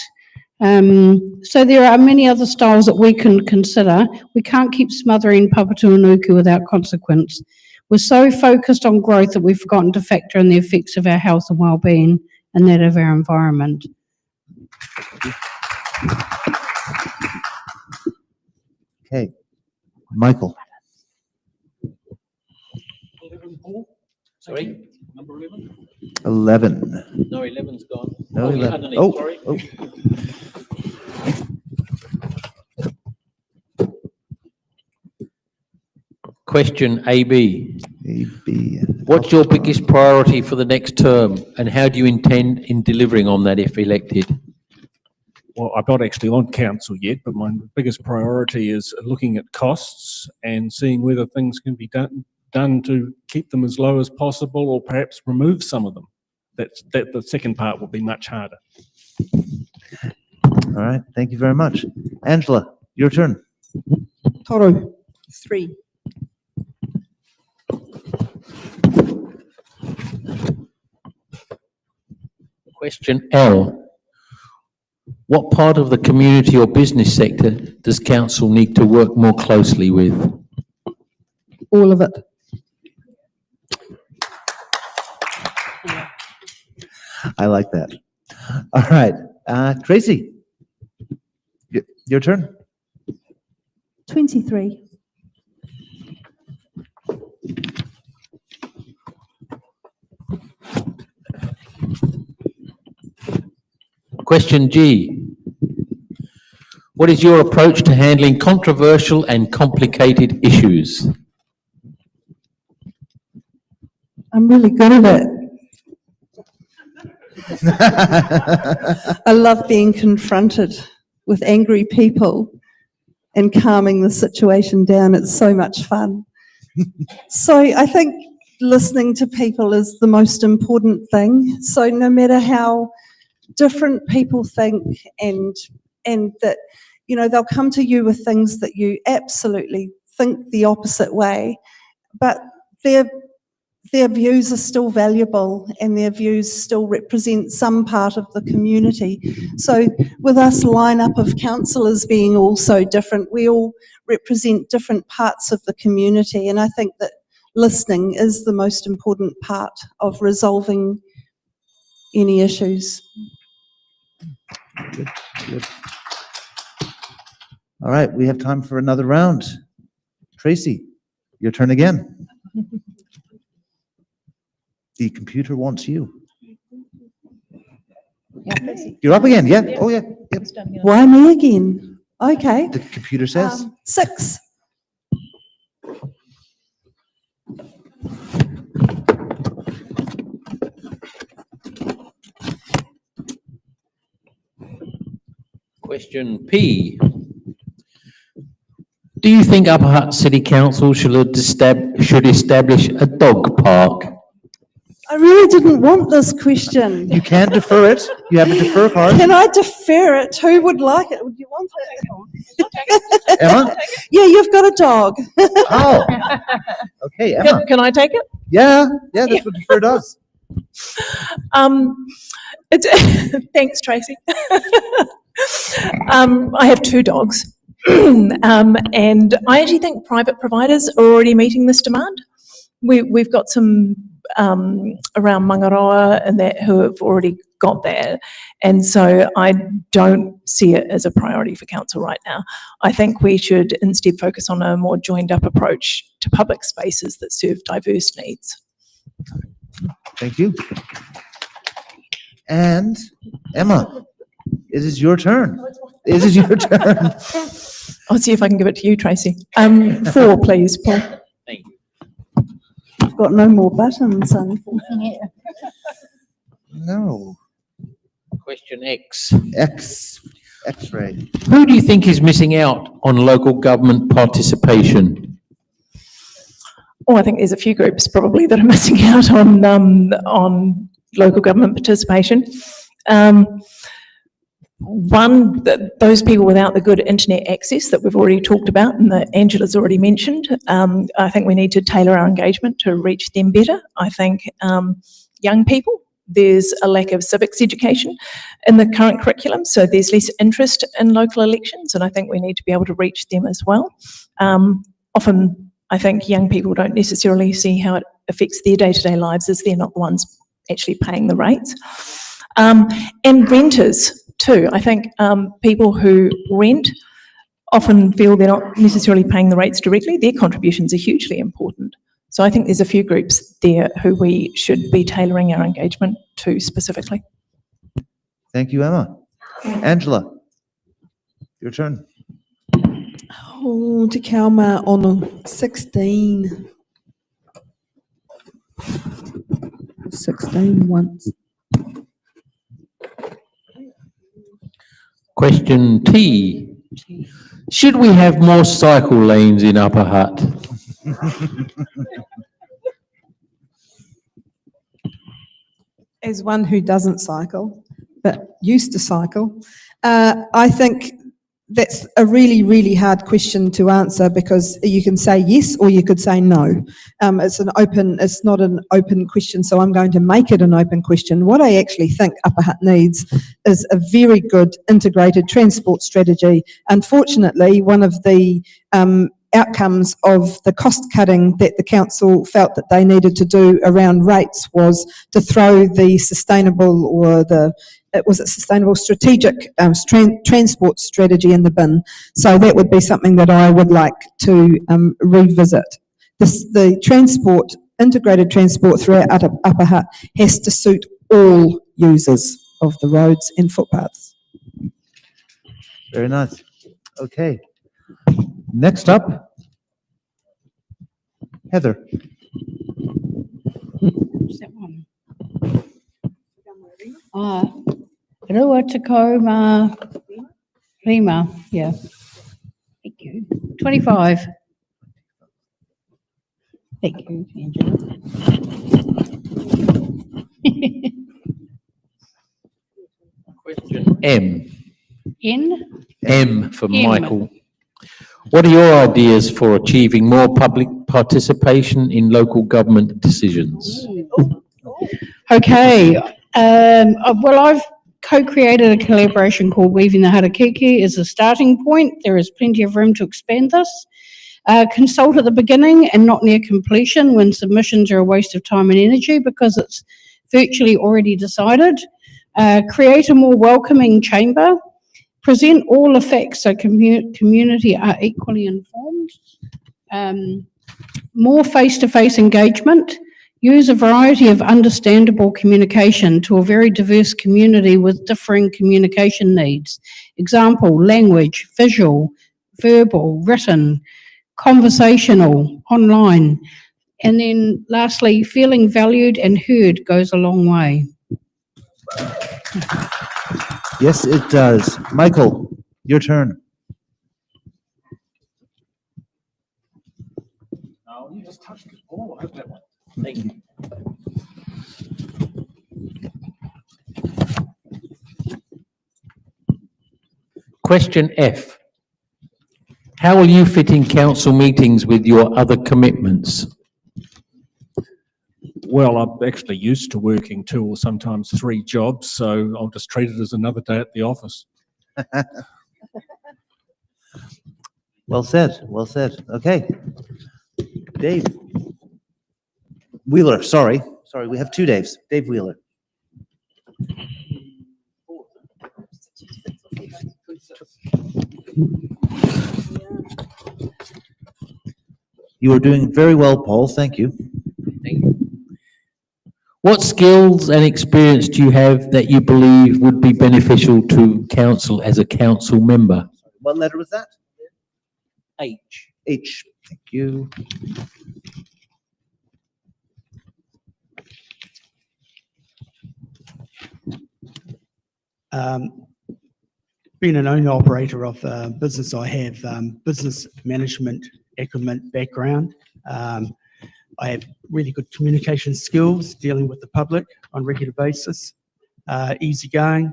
So there are many other styles that we can consider. We can't keep smothering Papatūānuku without consequence. We're so focused on growth that we've forgotten to factor in the effects of our health and well-being and that of our environment. Okay, Michael. 11, Paul? Sorry? Number 11? 11. No, 11's gone. No, you 11. underneath, Oh, sorry. oh. Question AB. AB. What's your biggest priority for the next term, and how do you intend in delivering on that if elected? Well, I'm not actually on council yet, but my biggest priority is looking at costs and seeing whether things can be done to keep them as low as possible, or perhaps remove some of them. That the second part will be much harder. All right, thank you very much. Angela, your turn. Toru. 3. Question L. What part of the community or business sector does council need to work more closely with? All of it. I like that. All right, Tracy, your turn. 23. Question G. What is your approach to handling controversial and complicated issues? I'm really good at it. I love being confronted with angry people and calming the situation down. It's so much fun. So I think listening to people is the most important thing. So no matter how different people think, and that, you know, they'll come to you with things that you absolutely think the opposite way, but their views are still valuable and their views still represent some part of the community. So with us lineup of councillors being all so different, we all represent different parts of the community, and I think that listening is the most important part of resolving any issues. Good, good. All right, we have time for another round. Tracy, your turn again. The computer wants you. You're up again, yeah? Oh, yeah. Yep. Why me again? Okay. The computer says. 6. Question P. Do you think Upper Hutt City Council should establish a dog park? I really didn't want this question. You can defer it. You have a defer card. Can I defer it? Who would like it? Would you want it? Emma? Yeah, you've got a dog. Oh. Okay, Emma. Can I take it? Yeah, that's what defer does. Thanks, Tracy. I have 2 dogs. And I actually think private providers are already meeting this demand. We've got some around Mangaroa and that who have already got that. And so I don't see it as a priority for council right now. I think we should instead focus on a more joined up approach to public spaces that serve diverse needs. Thank you. And Emma, it is your turn. It is your turn. I'll see if I can give it to you, Tracy. 4, please, Paul. Thank you. I've got no more buttons, unfortunately. No. Question X. X-ray. Who do you think is missing out on local government participation? Oh, I think there's a few groups probably that are missing out on local government participation. One, those people without the good internet access that we've already talked about and that Angela's already mentioned. I think we need to tailor our engagement to reach them better. I think young people, there's a lack of civics education in the current curriculum, so there's less interest in local elections, and I think we need to be able to reach them as well. Often, I think young people don't necessarily see how it affects their day-to-day lives as they're not the ones actually paying the rates. And renters too. I think people who rent often feel they're not necessarily paying the rates directly. Their contributions are hugely important. So I think there's a few groups there who we should be tailoring our engagement to specifically. Thank you, Emma. Angela, your turn. Oh, Te Kauma ono 16. 16 once. Question T. Should we have more cycle lanes in Upper Hutt? As one who doesn't cycle, but used to cycle, I think that's a really, really hard question to answer because you can say yes or you could say no. It's not an open question, so I'm going to make it an open question. What I actually think Upper Hutt needs is a very good integrated transport strategy. Unfortunately, one of the outcomes of the cost cutting that the council felt that they needed to do around rates was to throw the sustainable or sustainable strategic transport strategy in the bin. So that would be something that I would like to revisit. The integrated transport throughout Upper Hutt has to suit all users of the roads and footpaths. Very nice. Okay. Next up, Heather. What's that one? Rua Tacoma Lima, yeah. Thank you. 25. Thank you, Angela. Question M. M for M. Michael. What are your ideas for achieving more public participation in local government decisions? Okay, well, I've co-created a collaboration called Weaving the Harakiki as a starting point. There is plenty of room to expand this. Consult at the beginning and not near completion when submissions are a waste of time and energy because it's virtually already decided. Create a more welcoming chamber. Present all the facts so community are equally informed. More face-to-face engagement. Use a variety of understandable communication to a very diverse community with differing communication needs. Example, language, visual, verbal, written, conversational, online. And then lastly, feeling valued and heard goes a long way. Yes, it does. Michael, your turn. No, you just touched it. Oh, I hope that one. Thank you. Question F. How will you fit in council meetings with your other commitments? Well, I'm actually used to working 2 or sometimes 3 jobs, so I'll just treat it as another day at the office. Well said, well said. Okay. Dave. Wheeler, sorry, we have two Daves. Dave Wheeler. You are doing very well, Paul, thank you. What skills and experience do you have that you believe would be beneficial to council as a council member? What letter was that? H. H, thank you. Being an owner operator of a business, I have business management acumen background. I have really good communication skills, dealing with the public on a regular basis, easygoing,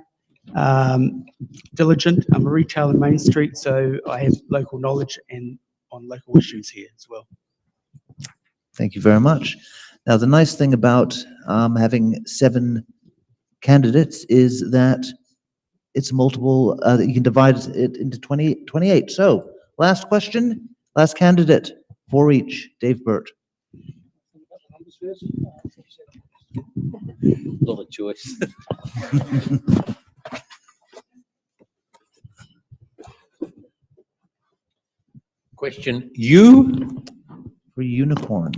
diligent. I'm a retailer in Main Street, so I have local knowledge and on local issues here as well. Thank you very much. Now, the nice thing about having 7 candidates is that it's multiple, you can divide it into 28. So, last question, last candidate, 4 each. Dave Burt. Lot of choice. Question, you? For unicorn.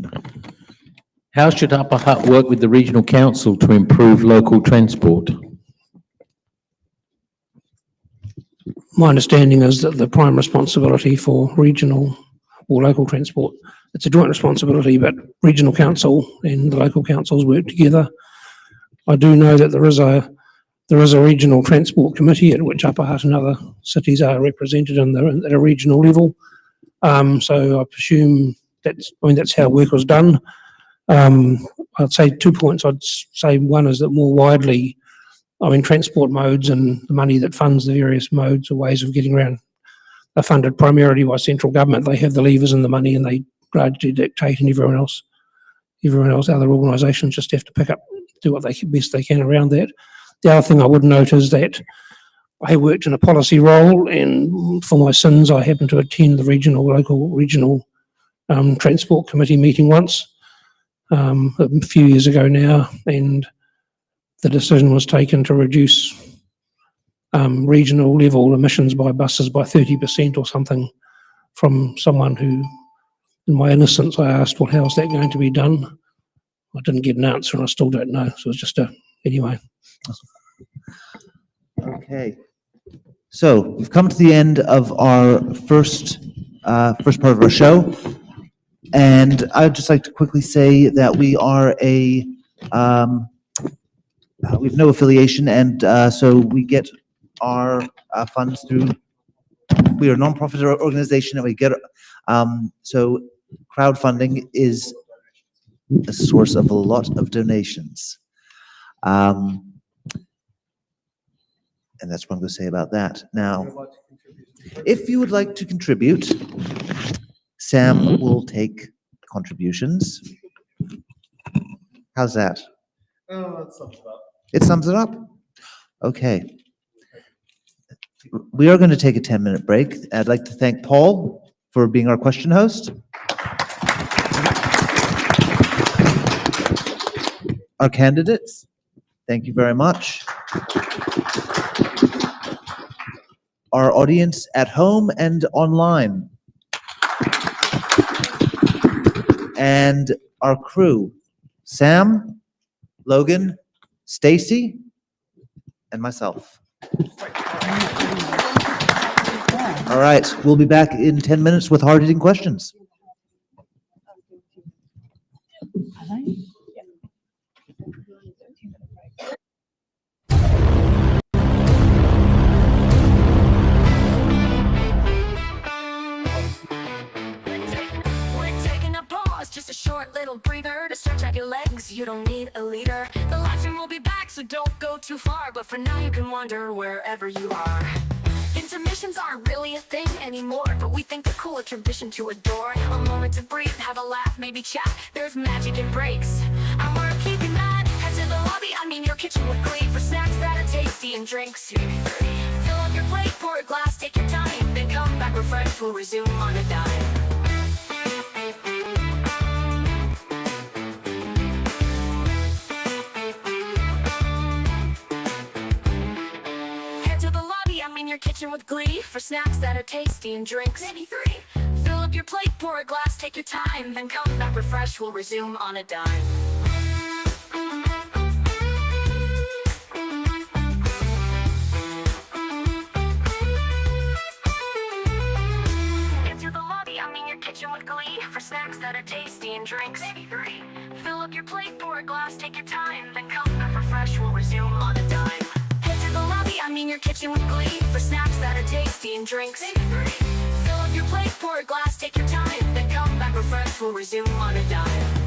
How should Upper Hutt work with the regional council to improve local transport? My understanding is that the prime responsibility for regional or local transport, it's a joint responsibility, but regional council and the local councils work together. I do know that there is a regional transport committee at which Upper Hutt and other cities are represented at a regional level. So I presume that's how work was done. I'd say 2 points. I'd say one is that more widely, transport modes and the money that funds the various modes or ways of getting around are funded primarily by central government. They have the levers and the money and they largely dictate, and everyone else, other organisations just have to pick up, do what best they can around that. The other thing I would note is that I worked in a policy role, and for my sins, I happened to attend the local regional transport committee meeting once, a few years ago now, and the decision was taken to reduce regional level emissions by buses by 30% or something, from someone who, in my innocence, I asked, well, how's that going to be done? I didn't get an answer and I still don't know. So it's just anyway. Okay. So we've come to the end of our first part of our show. And I'd just like to quickly say that we are we have no affiliation, and so we get our funds through, we are a nonprofit organization, and we get, so crowdfunding is a source of a lot of donations. And that's what I'm going to say about that. Now, if you would like to contribute, Sam will take contributions. How's that? Oh, that sums it up. It sums it up? Okay. We are going to take a 10-minute break. I'd like to thank Paul for being our question host. Our candidates, thank you very much. Our audience at home and online. And our crew, Sam, Logan, Stacy, and myself. All right, we'll be back in 10 minutes with hard-hitting questions. We're taking a pause, just a short little breather to stretch out your legs. You don't need a leader. The live stream will be back, so don't go too far. But for now, you can wander wherever you are. Intermissions aren't really a thing anymore, but we think they're cool, a tradition to adore. A moment to breathe, have a laugh, maybe chat. There's magic in breaks, and we're keeping that. Head to the lobby, your kitchen with glee, for snacks that are tasty and drinks. Fill up your plate. pour a glass, take your time, then come back refreshed, we'll resume on a dime. Head to the lobby, I'm in your kitchen with glee, for snacks that are tasty and drinks. Maybe 3. Fill up your plate, pour a glass, take your time, then come back refreshed, we'll resume on a dime. Kitchen with glee, for snacks that are tasty and drinks. Maybe 3. Fill up your plate, pour a glass, take your time, then come back refreshed, we'll resume on a dime. Head to the lobby, I'm in your kitchen with glee, for snacks that are tasty and drinks. Maybe 3. Fill up your plate, pour a glass, take your time, then come back refreshed, we'll resume on a dime.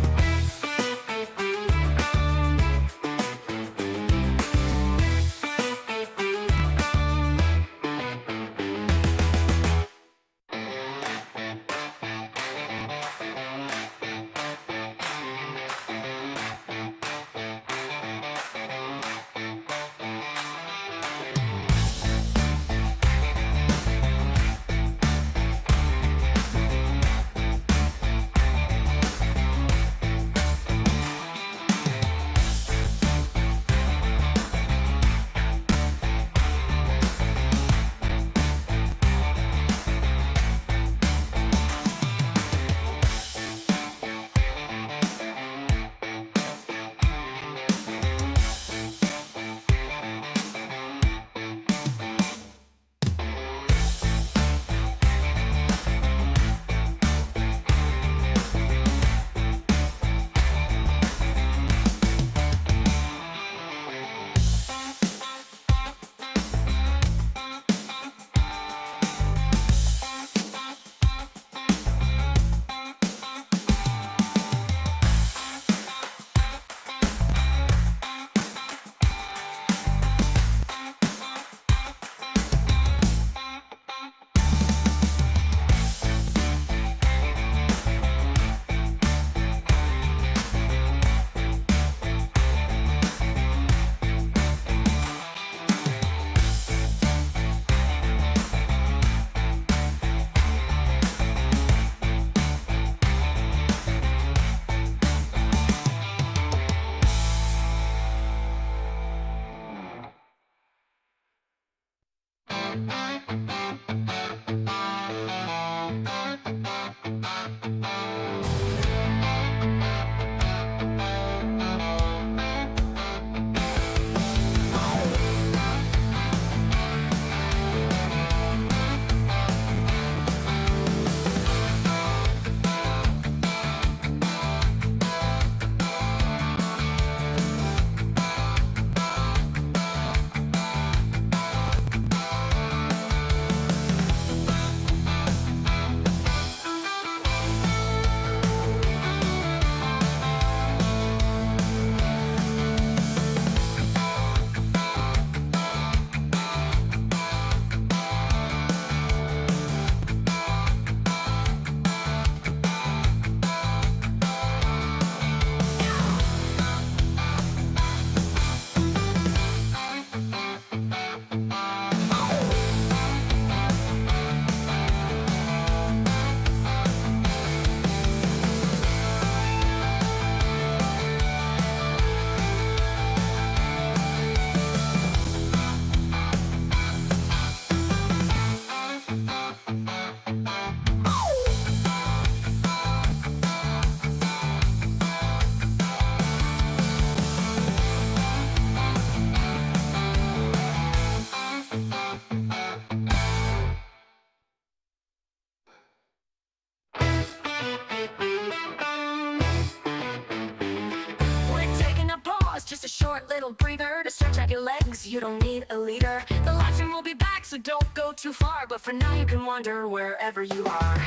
short little breather to stretch out your legs. You don't need a leader. The live stream will be back, so don't go too far. But for now you can wander wherever you are.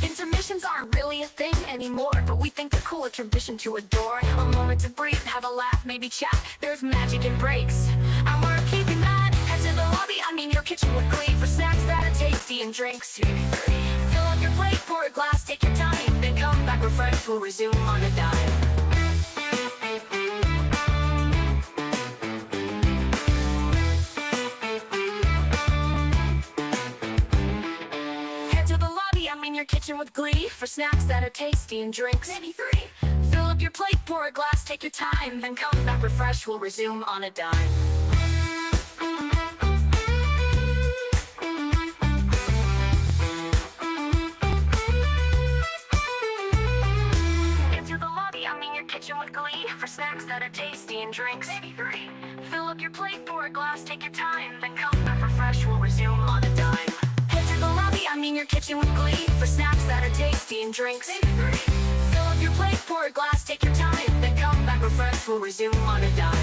Intermissions aren't really a thing anymore, but we think they're cool, a tradition to adore. A moment to breathe, have a laugh, maybe chat. There's magic in breaks, and we're keeping that. Head to the lobby, I mean your kitchen with glee, for snacks that are tasty and drinks. Fill up your plate, pour a glass, take your time, then come back refreshed, we'll resume on a dime. kitchen with glee for snacks that are tasty and drinks. Maybe 3. Fill up your plate, pour a glass, take your time, then come back refreshed, we'll resume on a dime. Into the lobby, I mean your kitchen with glee for snacks that are tasty and drinks. Maybe 3. Fill up your plate, pour a glass, take your time, then come back refreshed, we'll resume on a dime. Head to the lobby, I mean your kitchen with glee for snacks that are tasty and drinks. Maybe 3. Fill up your plate, pour a glass, take your time, then come back refreshed, we'll resume on a dime.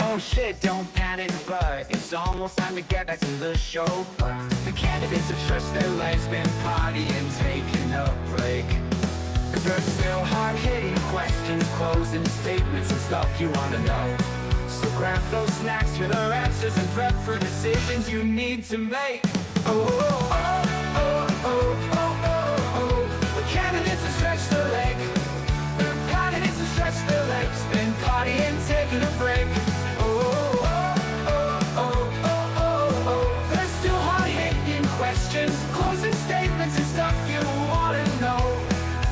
Oh shit, don't panic, but it's almost time to get back to the show. The candidates have stretched their legs, been partying, taking a break. There's still hard-hitting questions, closing statements and stuff you wanna know. So grab those snacks for their answers and prep for decisions you need to make. Oh, oh, oh, oh, oh, oh, oh, oh. The candidates have stretched their leg. The candidates have stretched their legs, been partying, taking a break. Oh, oh, oh, oh, oh, oh, oh. There's still hard-hitting questions, closing statements and stuff you wanna know.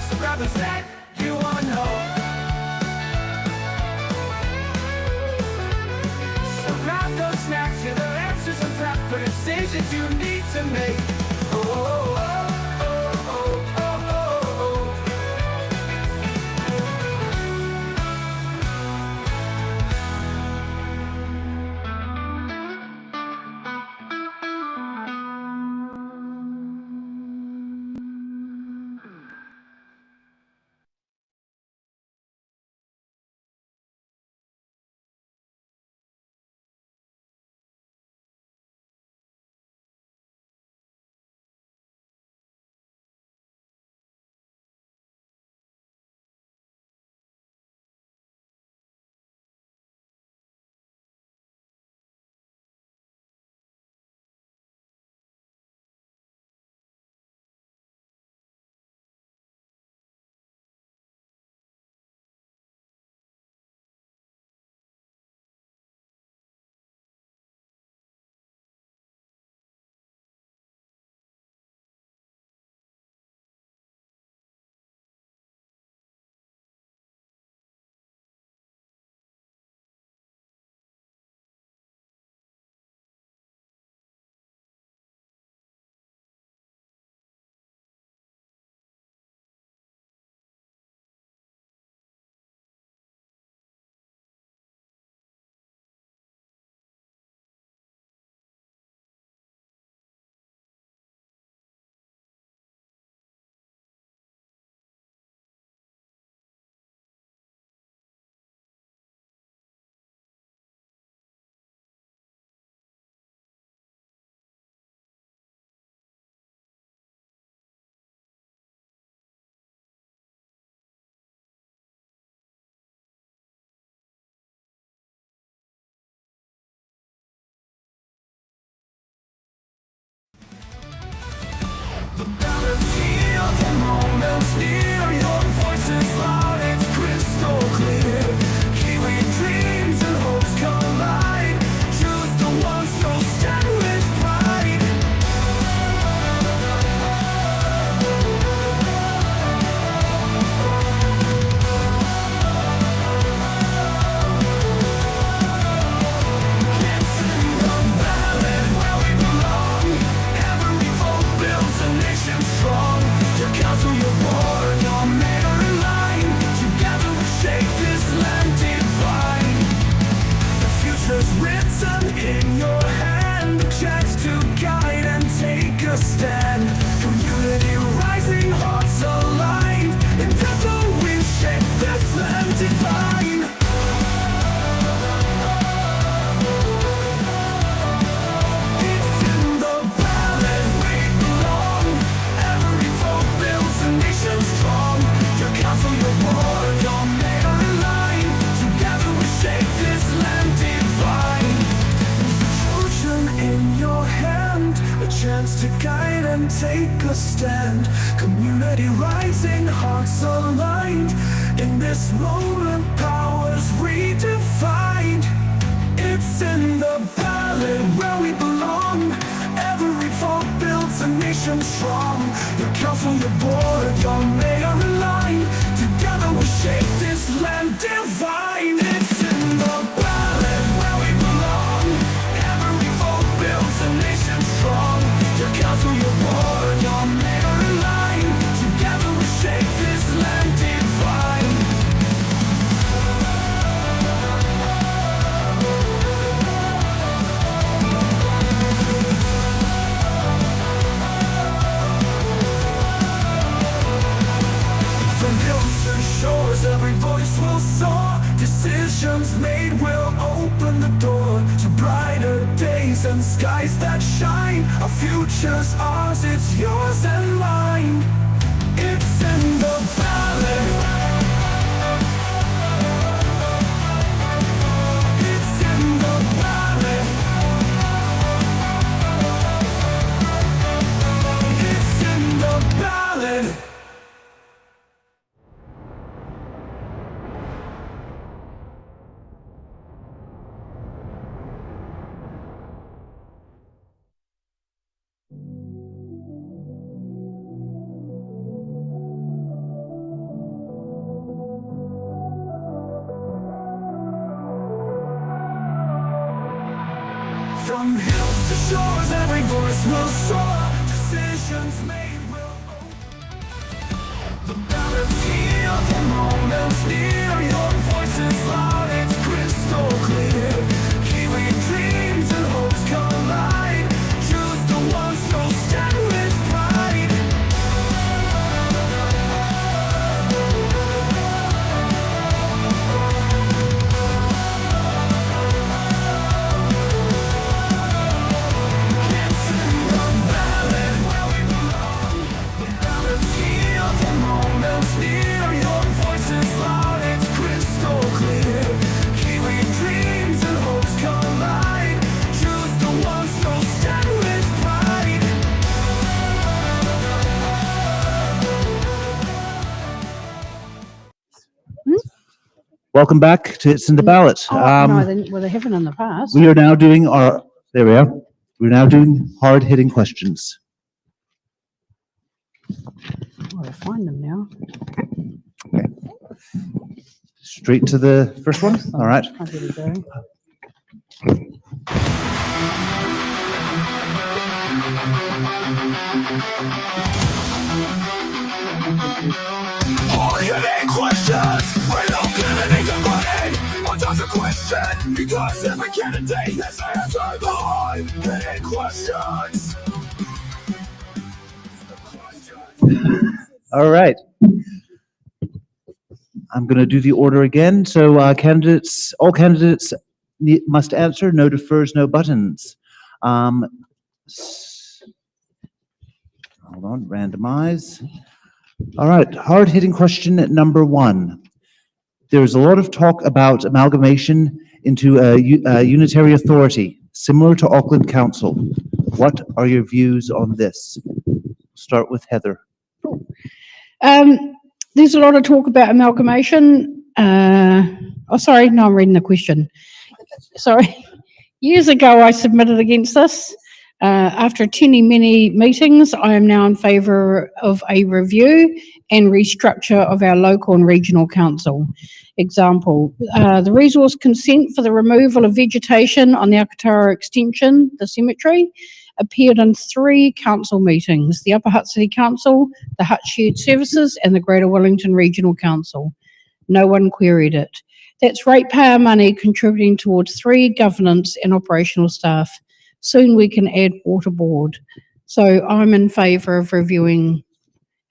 So grab the snack you wanna know. So grab those snacks, hear the answers and prep for decisions you need to make. Oh, oh, oh. moments near, your voice is loud, it's crystal clear. Kiwi dreams and hopes collide. Choose the ones who'll stand with pride. It's in the ballot where we belong. Every vote builds a nation strong. Your council, your board, your mayor in line. Together we shape this land divine. The future's written in your hand. A chance to guide and take a stand. Community rising, hearts aligned. In total we shape this land divine. It's in the ballot we belong. Every vote builds a nation strong. Your council, your board, your mayor in line. Together we shape this land divine. Fusion in your hand, a chance to guide and take a stand. Community rising, hearts aligned. In this moment, powers redefined. It's in the ballot where we belong. Every vote builds a nation strong. Your council, your board, your mayor in line. Together we shape this land divine. It's in the ballot where we belong. Every vote builds a nation strong. Your council, your board, your mayor in line. Together we shape this land divine. From hills to shores, every voice will soar. Decisions made will open the door to brighter days and skies that shine. Our future's ours, it's yours and mine. It's in the ballot. It's in the ballot. It's in the ballot. From hills to shores, every voice will soar. Decisions made will open. The ballot's here, the moment's near. Your voice is loud, it's crystal clear. Kiwi dreams and hopes collide. Choose the ones who'll stand with pride. It's in the ballot where we belong. The ballot's here, the moment's near. Your voice is loud, it's crystal clear. Kiwi dreams and hopes collide. Choose the ones who'll stand with pride. Welcome back to It's in the Ballot. Oh, no, they haven't in the past. We are now doing our, there we are. We're now doing hard-hitting questions. Oh, I find them now. Straight to the first one? All right. Oh, there we go. Hard-hitting questions. We don't give any money. What does a question? Because every candidate has answered the hard-hitting questions. All right. I'm going to do the order again. So candidates, all candidates must answer. No defers, no buttons. Hold on, randomize. All right, hard-hitting question number one. There's a lot of talk about amalgamation into a unitary authority, similar to Auckland Council. What are your views on this? Start with Heather. There's a lot of talk about amalgamation. Oh, sorry, no, I'm reading the question. Sorry. Years ago, I submitted against this. After attending many meetings, I am now in favour of a review and restructure of our local and regional council. Example, the resource consent for the removal of vegetation on the Akatara extension, the cemetery, appeared in 3 council meetings: the Upper Hutt City Council, the Hutt Shared Services, and the Greater Wellington Regional Council. No one queried it. That's ratepayer money contributing towards 3 governance and operational staff. Soon we can add water board. So I'm in favour of reviewing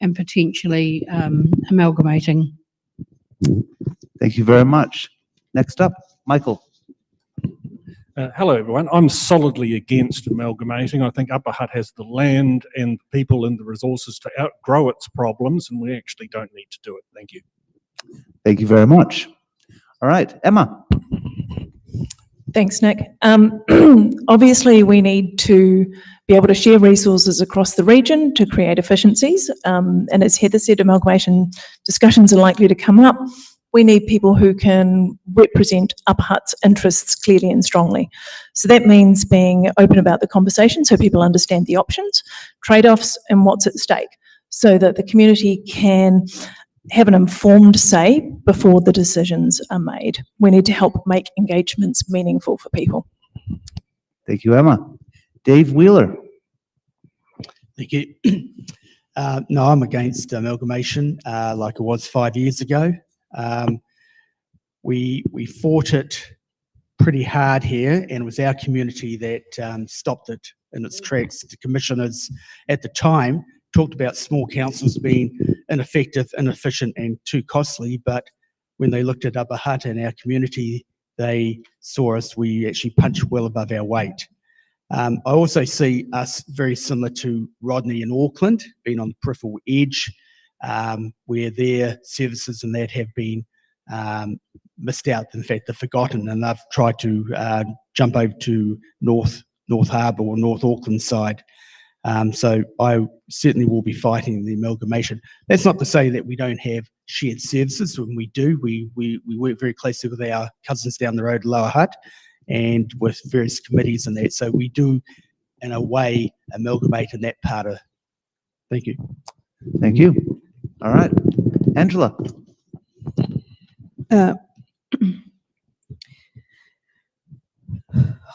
and potentially amalgamating. Thank you very much. Next up, Michael. Hello, everyone. I'm solidly against amalgamating. I think Upper Hutt has the land and the people and the resources to outgrow its problems, and we actually don't need to do it. Thank you. Thank you very much. All right, Emma. Thanks, Nick. Obviously, we need to be able to share resources across the region to create efficiencies. And as Heather said, amalgamation discussions are likely to come up. We need people who can represent Upper Hutt's interests clearly and strongly. So that means being open about the conversation so people understand the options, trade-offs, and what's at stake, so that the community can have an informed say before the decisions are made. We need to help make engagements meaningful for people. Thank you, Emma. Dave Wheeler. Thank you. No, I'm against amalgamation, like it was 5 years ago. We fought it pretty hard here, and it was our community that stopped it in its tracks. The commissioners at the time talked about small councils being ineffective, inefficient, and too costly, but when they looked at Upper Hutt and our community, they saw us, we actually punched well above our weight. I also see us very similar to Rodney and Auckland, being on the peripheral edge, where their services and that have been missed out. In fact, they're forgotten, and they've tried to jump over to North Harbour or North Auckland side. So I certainly will be fighting the amalgamation. That's not to say that we don't have shared services. When we do, we work very closely with our cousins down the road, Lower Hutt, and with various committees and that. So we do, in a way, amalgamate in that part of. Thank you. Thank you. All right, Angela.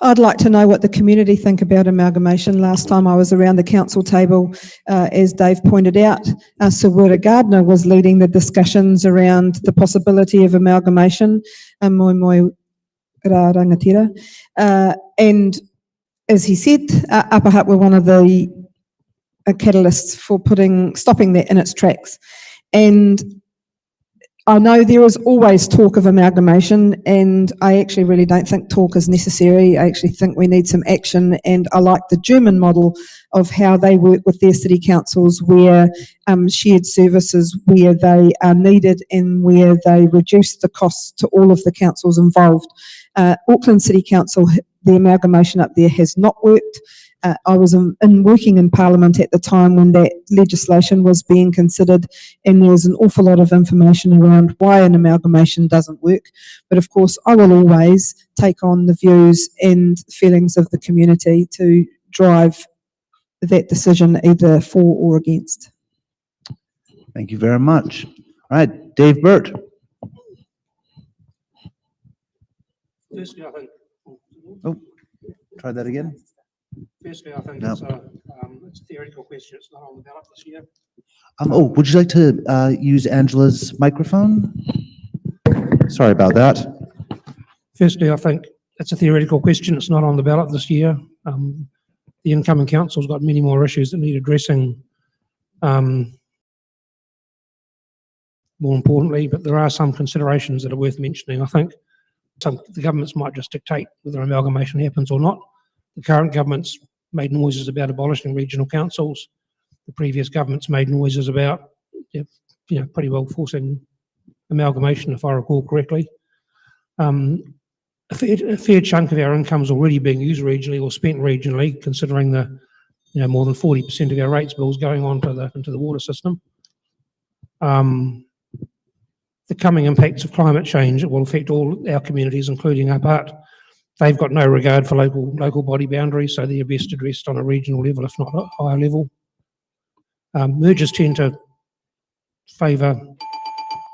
I'd like to know what the community think about amalgamation. Last time I was around the council table, as Dave pointed out, Sir Wilder Gardner was leading the discussions around the possibility of amalgamation. Moi rā rangatira. And as he said, Upper Hutt were one of the catalysts for stopping that in its tracks. And I know there is always talk of amalgamation, and I actually really don't think talk is necessary. I actually think we need some action, and I like the German model of how they work with their city councils, where shared services where they are needed and where they reduce the costs to all of the councils involved. Auckland City Council, the amalgamation up there has not worked. I was working in Parliament at the time when that legislation was being considered, and there was an awful lot of information around why an amalgamation doesn't work. But of course, I will always take on the views and feelings of the community to drive that decision either for or against. Thank you very much. All right, Dave Burt. Firstly, I think. Oh, try that again. Firstly, I think No. it's a theoretical question. It's not on the ballot this year. Would you like to use Angela's microphone? Sorry about that. Firstly, I think it's a theoretical question. It's not on the ballot this year. The incoming council's got many more issues that need addressing. More importantly, but there are some considerations that are worth mentioning. I think the governments might just dictate whether amalgamation happens or not. The current government's made noises about abolishing regional councils. The previous government's made noises about, pretty well forcing amalgamation, if I recall correctly. A fair chunk of our income is already being used regionally or spent regionally, considering the, more than 40% of our rates bills going on into the water system. the coming impacts of climate change. It will affect all our communities, including Up Hutt. They've got no regard for local body boundaries, so they're best addressed on a regional level, if not a higher level. Mergers tend to favour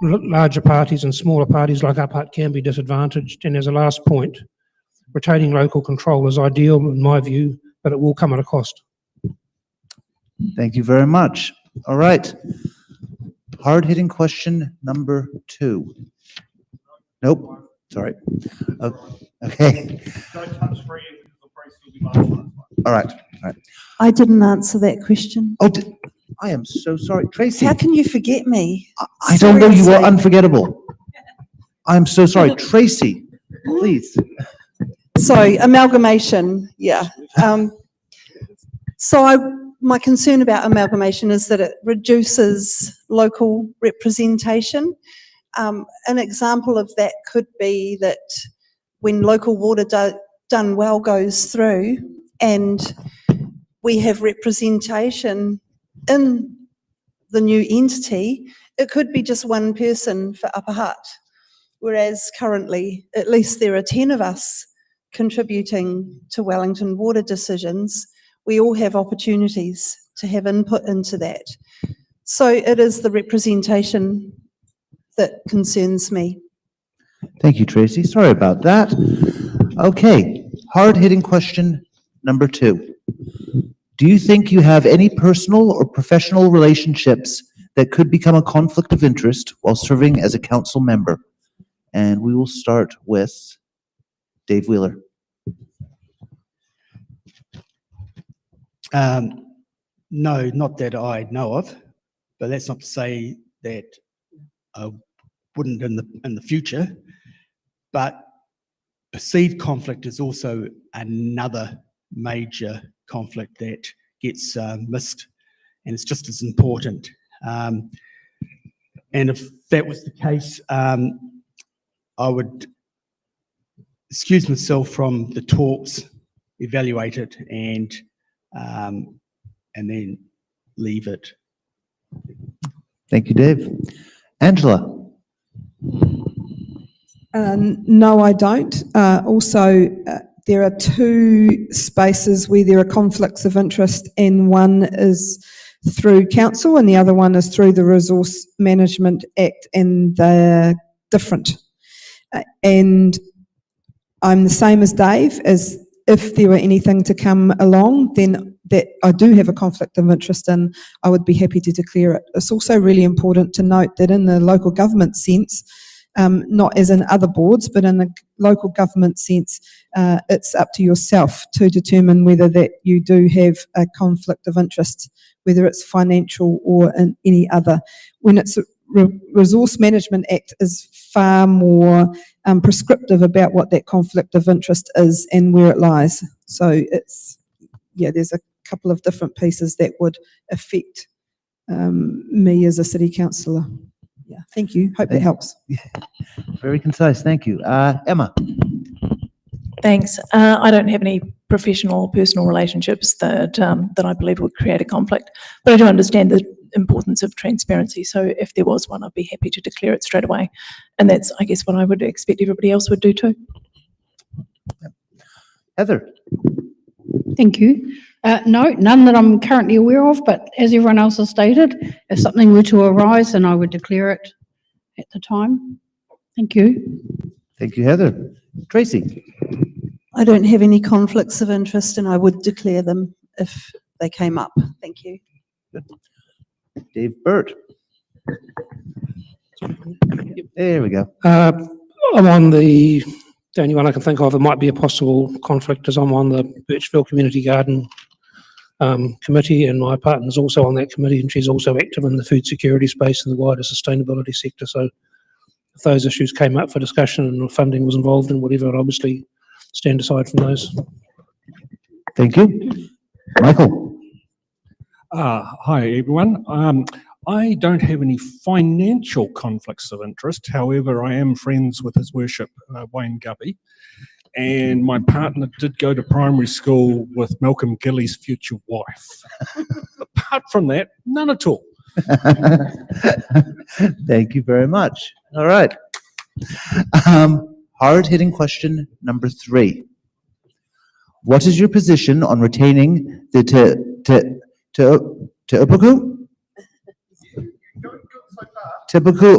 larger parties, and smaller parties like Up Hutt can be disadvantaged. And as a last point, retaining local control is ideal in my view, but it will come at a cost. Thank you very much. All right. Hard-hitting question number 2. Nope, sorry. Okay. All right, all right. I didn't answer that question. Oh, I am so sorry. Tracy, How can you forget me? I don't know, you are Seriously. unforgettable. I'm so sorry. Tracy, please. So amalgamation, yeah. My concern about amalgamation is that it reduces local representation. An example of that could be that when local water done well goes through and we have representation in the new entity, it could be just one person for Upper Hutt. Whereas currently, at least there are 10 of us contributing to Wellington water decisions. We all have opportunities to have input into that. So it is the representation that concerns me. Thank you, Tracy. Sorry about that. Okay, hard-hitting question number 2. Do you think you have any personal or professional relationships that could become a conflict of interest while serving as a council member? And we will start with Dave Wheeler. No, not that I know of, but that's not to say that I wouldn't in the future. But perceived conflict is also another major conflict that gets missed, and it's just as important. And if that was the case, I would excuse myself from the talks, evaluate it, and then leave it. Thank you, Dave. Angela? No, I don't. Also, there are 2 spaces where there are conflicts of interest, and one is through council and the other one is through the Resource Management Act, and they're different. And I'm the same as Dave, as if there were anything to come along, then that I do have a conflict of interest in, I would be happy to declare it. It's also really important to note that in the local government sense, not as in other boards, but in the local government sense, it's up to yourself to determine whether that you do have a conflict of interest, whether it's financial or in any other. When it's Resource Management Act is far more prescriptive about what that conflict of interest is and where it lies. So it's, yeah, there's a couple of different pieces that would affect me as a city councillor. Yeah, thank you. Hope that helps. Very concise, thank you. Emma? Thanks. I don't have any professional or personal relationships that I believe would create a conflict, but I do understand the importance of transparency. So if there was one, I'd be happy to declare it straight away. And that's, I guess, what I would expect everybody else would do too. Heather? Thank you. No, none that I'm currently aware of, but as everyone else has stated, if something were to arise, then I would declare it at the time. Thank you. Thank you, Heather. Tracy? I don't have any conflicts of interest and I would declare them if they came up. Thank you. Good. Dave Burt? There we go. I'm on the only one I can think of, it might be a possible conflict, is I'm on the Birchville Community Garden committee, and my partner's also on that committee, and she's also active in the food security space and the wider sustainability sector. So if those issues came up for discussion and funding was involved in whatever, I'd obviously stand aside from those. Thank you. Michael? Hi, everyone. I don't have any financial conflicts of interest. However, I am friends with His Worship, Wayne Guppy. And my partner did go to primary school with Malcolm Gillies' future wife. Apart from that, none at all. Thank you very much. All right. Hard-hitting question number 3. What is your position on retaining the Te Tipuku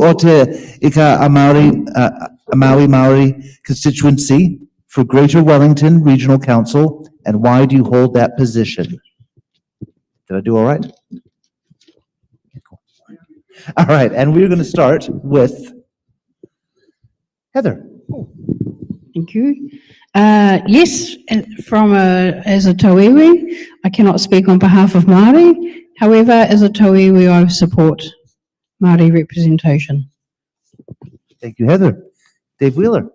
o Te Ika a Maui constituency for Greater Wellington Regional Council, and why do you hold that position? Did I do all right? All right, and we're going to start with Heather. Thank you. Yes, as a tauiwi, I cannot speak on behalf of Māori. However, as a tauiwi, I support Māori representation. Thank you, Heather. Dave Wheeler.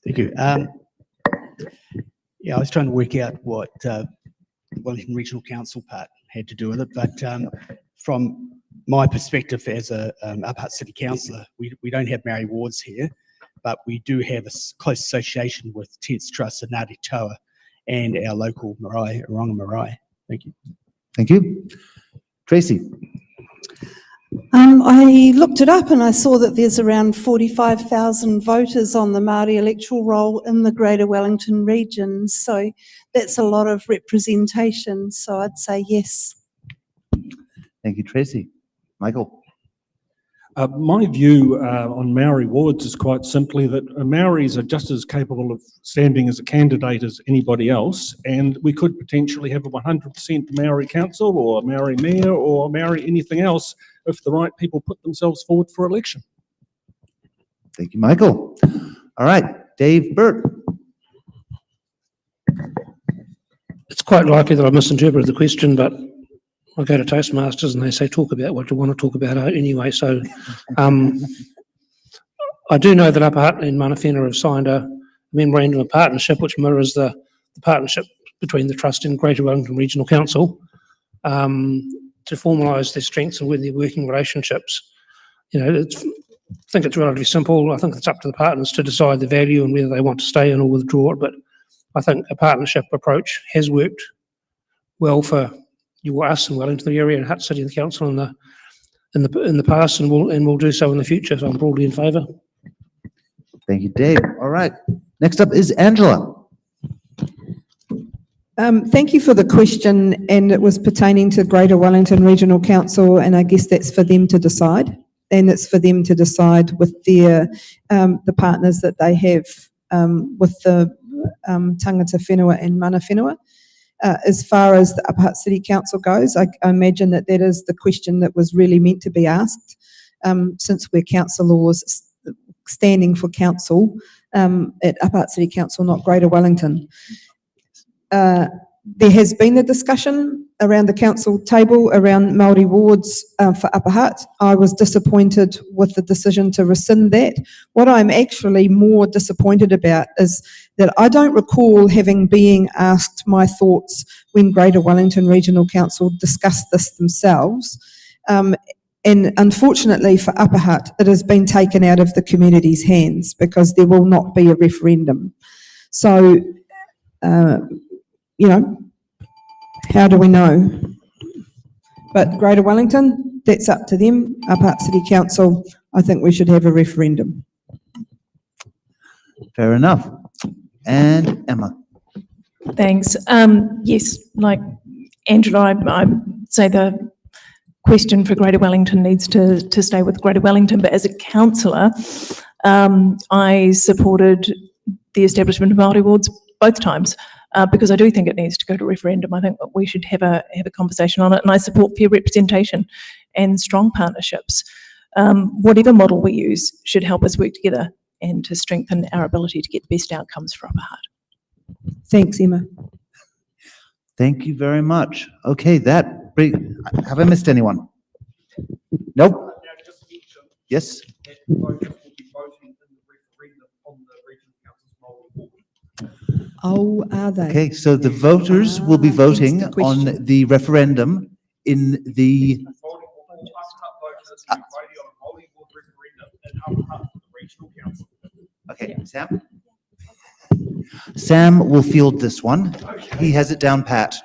Thank you. Yeah, I was trying to work out what Wellington Regional Council part had to do with it, but from my perspective as a Upper Hutt City Councillor, we don't have Maori wards here, but we do have a close association with 10th Trust and Ngāti Toa and our local marae, Oranga Marae. Thank you. Thank you. Tracy. I looked it up and I saw that there's around 45,000 voters on the Māori electoral roll in the Greater Wellington region. So that's a lot of representation. So I'd say yes. Thank you, Tracy. Michael. My view on Maori wards is quite simply that Maoris are just as capable of standing as a candidate as anybody else, and we could potentially have a 100% Maori council or a Maori mayor or Maori anything else if the right people put themselves forward for election. Thank you, Michael. All right, Dave Burt. It's quite likely that I misinterpreted the question, but I go to Toastmasters and they say talk about what you want to talk about anyway. So I do know that Upper Hutt and Mana Whenua have signed a memorandum of partnership which mirrors the partnership between the Trust and Greater Wellington Regional Council to formalise their strengths and with their working relationships. You know, I think it's relatively simple. I think it's up to the partners to decide the value and whether they want to stay in or withdraw it. But I think a partnership approach has worked well for us in Wellington, the area, and Hutt City and the Council in the past, and will do so in the future. So I'm broadly in favour. Thank you, Dave. All right. Next up is Angela. Thank you for the question, and it was pertaining to Greater Wellington Regional Council, and I guess that's for them to decide, and it's for them to decide with their the partners that they have with the tangata whenua and mana whenua. As far as the Upper Hutt City Council goes, I imagine that is the question that was really meant to be asked, since we're councillors standing for council at Upper Hutt City Council, not Greater Wellington. There has been a discussion around the council table around Māori wards for Upper Hutt. I was disappointed with the decision to rescind that. What I'm actually more disappointed about is that I don't recall being asked my thoughts when Greater Wellington Regional Council discussed this themselves. And unfortunately for Upper Hutt, it has been taken out of the community's hands because there will not be a referendum. So, you know, how do we know? But Greater Wellington, that's up to them. Upper Hutt City Council, I think we should have a referendum. Fair enough. And Emma. Thanks. Yes, like Angela, I say the question for Greater Wellington needs to stay with Greater Wellington, but as a councillor, I supported the establishment of Māori wards both times. Because I do think it needs to go to referendum. I think that we should have a conversation on it, and I support fair representation and strong partnerships. Whatever model we use should help us work together and to strengthen our ability to get the best outcomes for Upper Hutt. Thanks, Emma. Thank you very much. Okay, have I missed anyone? Nope. Yes? Oh, are they? Okay, so the voters will be voting hence the question. on the referendum in the... Okay, Sam? Sam will field this one. He has it down pat.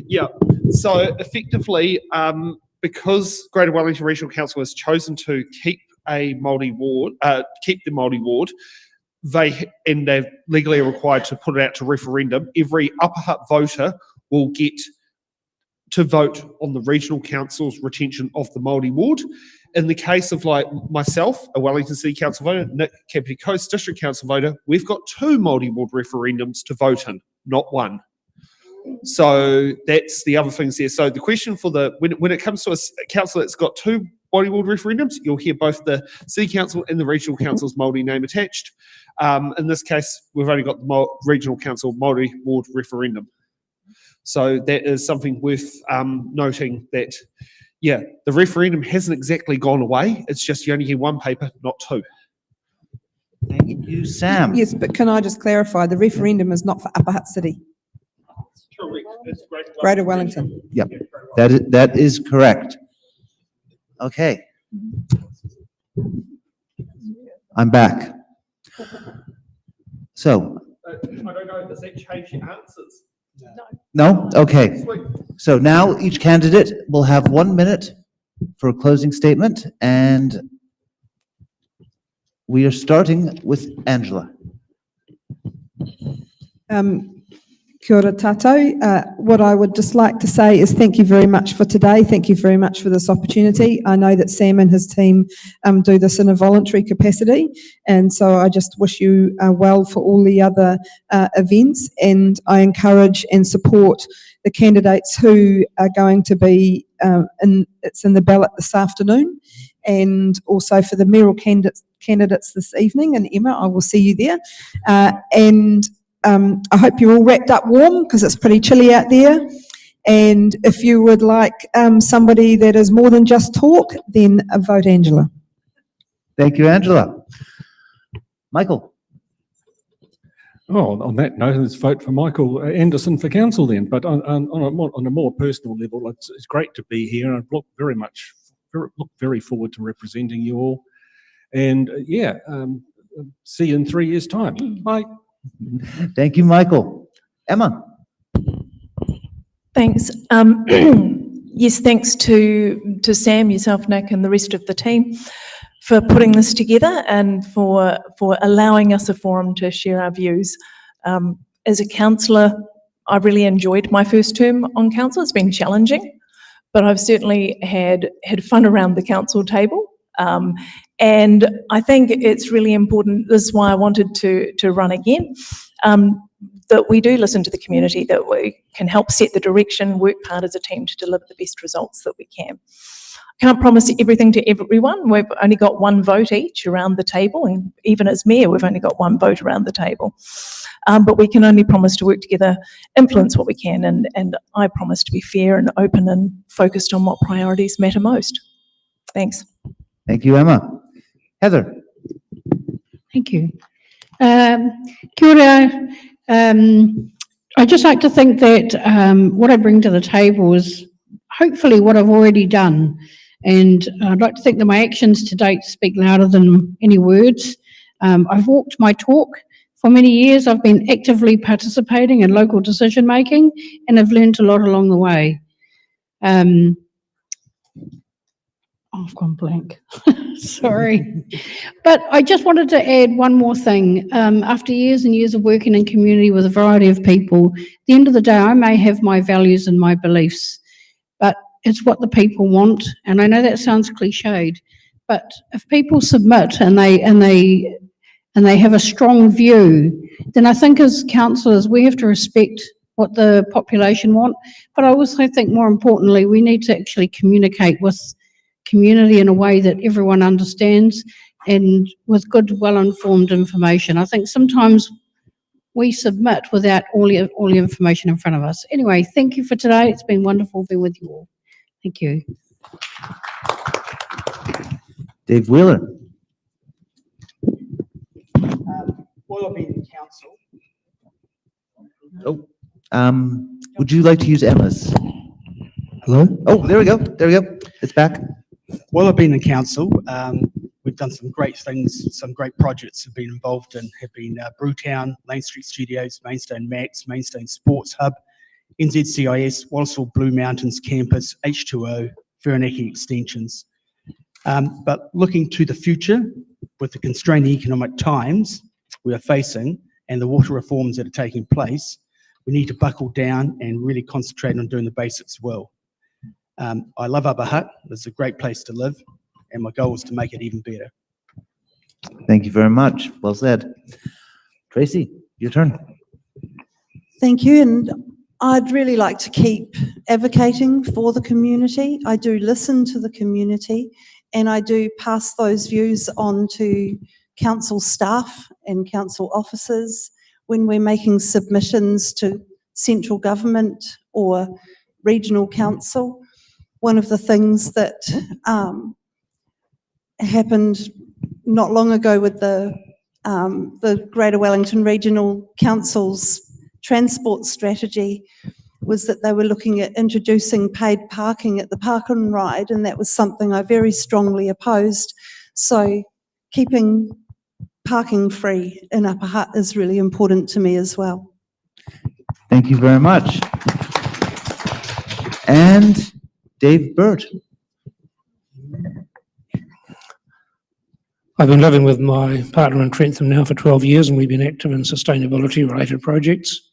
Yeah, so effectively, because Greater Wellington Regional Council has chosen to keep a Māori ward, keep the Māori ward, they're legally required to put it out to referendum. Every Upper Hutt voter will get to vote on the regional council's retention of the Māori ward. In the case of like myself, a Wellington City Council voter, Nick, Kapiti Coast District Council voter, we've got 2 Māori ward referendums to vote in, not 1. So that's the other things there. So the question for when it comes to a council that's got 2 Māori ward referendums, you'll hear both the City Council and the Regional Council's Māori name attached. In this case, we've only got the Regional Council Māori ward referendum. So that is something worth noting that, yeah, the referendum hasn't exactly gone away. It's just you only hear 1 paper, not 2. Thank you, Sam. Yes, but can I just clarify, the referendum is not for Upper Hutt City, Correct. It's Greater Wellington. Yep, that is correct. Okay. I'm back. So, I don't know, does that change your answers? no? Okay. So now each candidate will have 1 minute for a closing statement, and we are starting with Angela. Kia ora tātou. What I would just like to say is thank you very much for today. Thank you very much for this opportunity. I know that Sam and his team do this in a voluntary capacity, and so I just wish you well for all the other events, and I encourage and support the candidates who are going to be it's in the ballot this afternoon, and also for the mayoral candidates this evening. And Emma, I will see you there. I hope you're all wrapped up warm because it's pretty chilly out there. And if you would like somebody that is more than just talk, then vote Angela. Thank you, Angela. Michael. Oh, on that note, let's vote for Michael Anderson for council then. But on a more personal level, it's great to be here, and I look very forward to representing you all. And see you in 3 years' time. Bye. Thank you, Michael. Emma. Thanks. Yes, thanks to Sam, yourself, Nick, and the rest of the team for putting this together and for allowing us a forum to share our views. As a councillor, I really enjoyed my first term on council. It's been challenging, but I've certainly had fun around the council table. And I think it's really important, this is why I wanted to run again, that we do listen to the community, that we can help set the direction, work hard as a team to deliver the best results that we can. I can't promise everything to everyone. We've only got 1 vote each around the table, and even as mayor, we've only got 1 vote around the table. But we can only promise to work together, influence what we can, and I promise to be fair and open and focused on what priorities matter most. Thanks. Thank you, Emma. Heather. Thank you. Kia ora. I'd just like to think that what I bring to the table is hopefully what I've already done. And I'd like to think that my actions to date speak louder than any words. I've walked my talk. For many years, I've been actively participating in local decision making, and I've learned a lot along the way. I've gone blank. Sorry. But I just wanted to add one more thing. After years and years of working in community with a variety of people, at the end of the day, I may have my values and my beliefs, but it's what the people want. And I know that sounds cliched, but if people submit and they have a strong view, then I think as councillors, we have to respect what the population want. But I also think more importantly, we need to actually communicate with community in a way that everyone understands and with good, well-informed information. I think sometimes we submit without all the information in front of us. Anyway, thank you for today. It's been wonderful being with you all. Thank you. Dave Wheeler. While I've been in council, Would you like to use Emma's? hello? Oh, there we go. There we go. It's back. While I've been in council, we've done some great things, some great projects have been involved in, have been Brewtown, Lane Street Studios, Mainstone Max, Mainstone Sports Hub, NZCIS, Wallaceville Blue Mountains Campus, H2O, Whirinaki extensions. But looking to the future, with the constrained economic times we are facing and the water reforms that are taking place, we need to buckle down and really concentrate on doing the basics well. I love Upper Hutt. It's a great place to live, and my goal is to make it even better. Thank you very much. Well said. Tracy, your turn. Thank you, and I'd really like to keep advocating for the community. I do listen to the community, and I do pass those views on to council staff and council officers when we're making submissions to central government or regional council. One of the things that happened not long ago with the Greater Wellington Regional Council's transport strategy was that they were looking at introducing paid parking at the park and ride, and that was something I very strongly opposed. So keeping parking free in Upper Hutt is really important to me as well. Thank you very much. And Dave Burt. I've been living with my partner in Trentham now for 12 years, and we've been active in sustainability-related projects.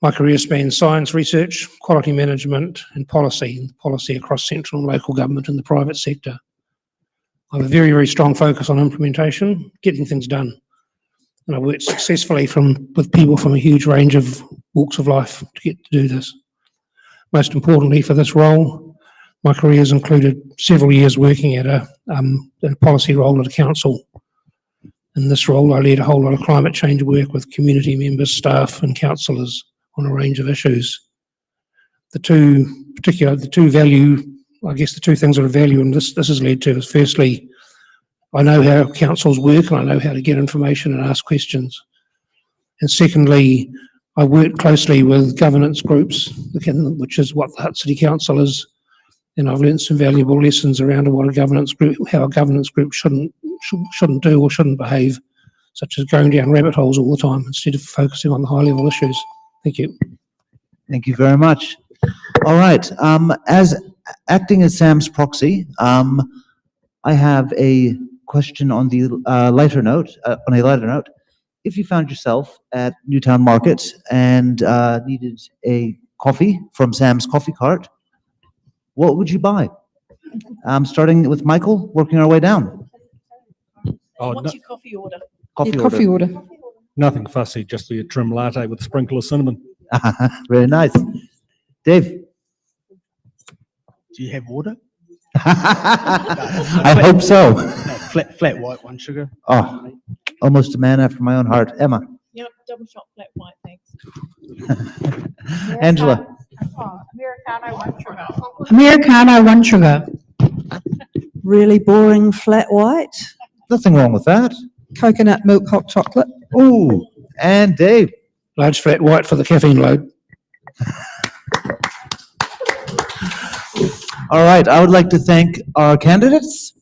My career spans science, research, quality management, and policy across central and local government and the private sector. I have a very, very strong focus on implementation, getting things done. And I've worked successfully with people from a huge range of walks of life to get to do this. Most importantly for this role, my career has included several years working at a policy role at a council. In this role, I led a whole lot of climate change work with community members, staff and councillors on a range of issues. The two things that I value, and this has led to, is firstly, I know how councils work and I know how to get information and ask questions. And secondly, I work closely with governance groups, which is what the Hutt City Council is, and I've learned some valuable lessons around how a governance group shouldn't do or shouldn't behave, such as going down rabbit holes all the time instead of focusing on the high level issues. Thank you. Thank you very much. All right. As acting as Sam's proxy, I have a question on the lighter note. If you found yourself at Newtown Market and needed a coffee from Sam's coffee cart, what would you buy? Starting with Michael, working our way down. What's your coffee order? Coffee order. Nothing fussy, just be a trim latte with a sprinkle of cinnamon. Very nice. Dave? Do you have water? I hope so. No, flat white, one sugar. Oh, almost a man after my own heart. Emma? Yep, double shot flat white, thanks. Angela? Americano, one sugar. Really boring flat white. Nothing wrong with that. Coconut milk hot chocolate. Ooh, and Dave? Large flat white for the caffeine load. All right, I would like to thank our candidates.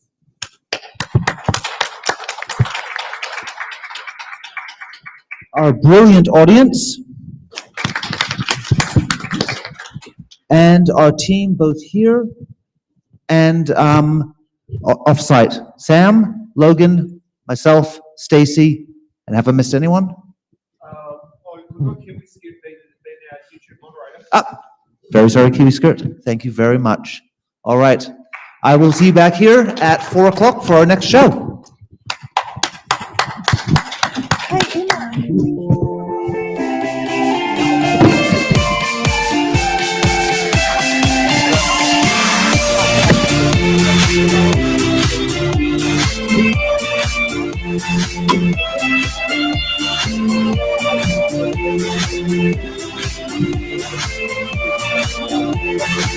Our brilliant audience. And our team both here and off-site. Sam, Logan, myself, Stacy, and have I missed anyone? Very sorry, Kiwi Skirt. Thank you very much. All right. I will see you back here at 4 o'clock for our next show.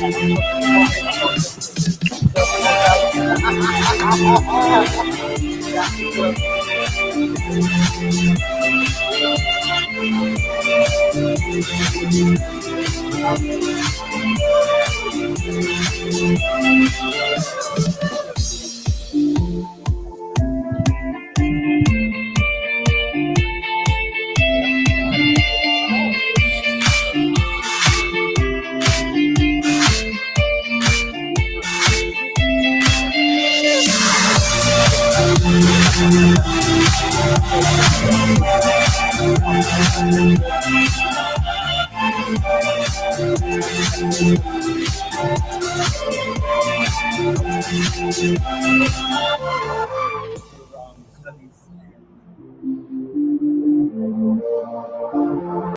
Hey, Emma.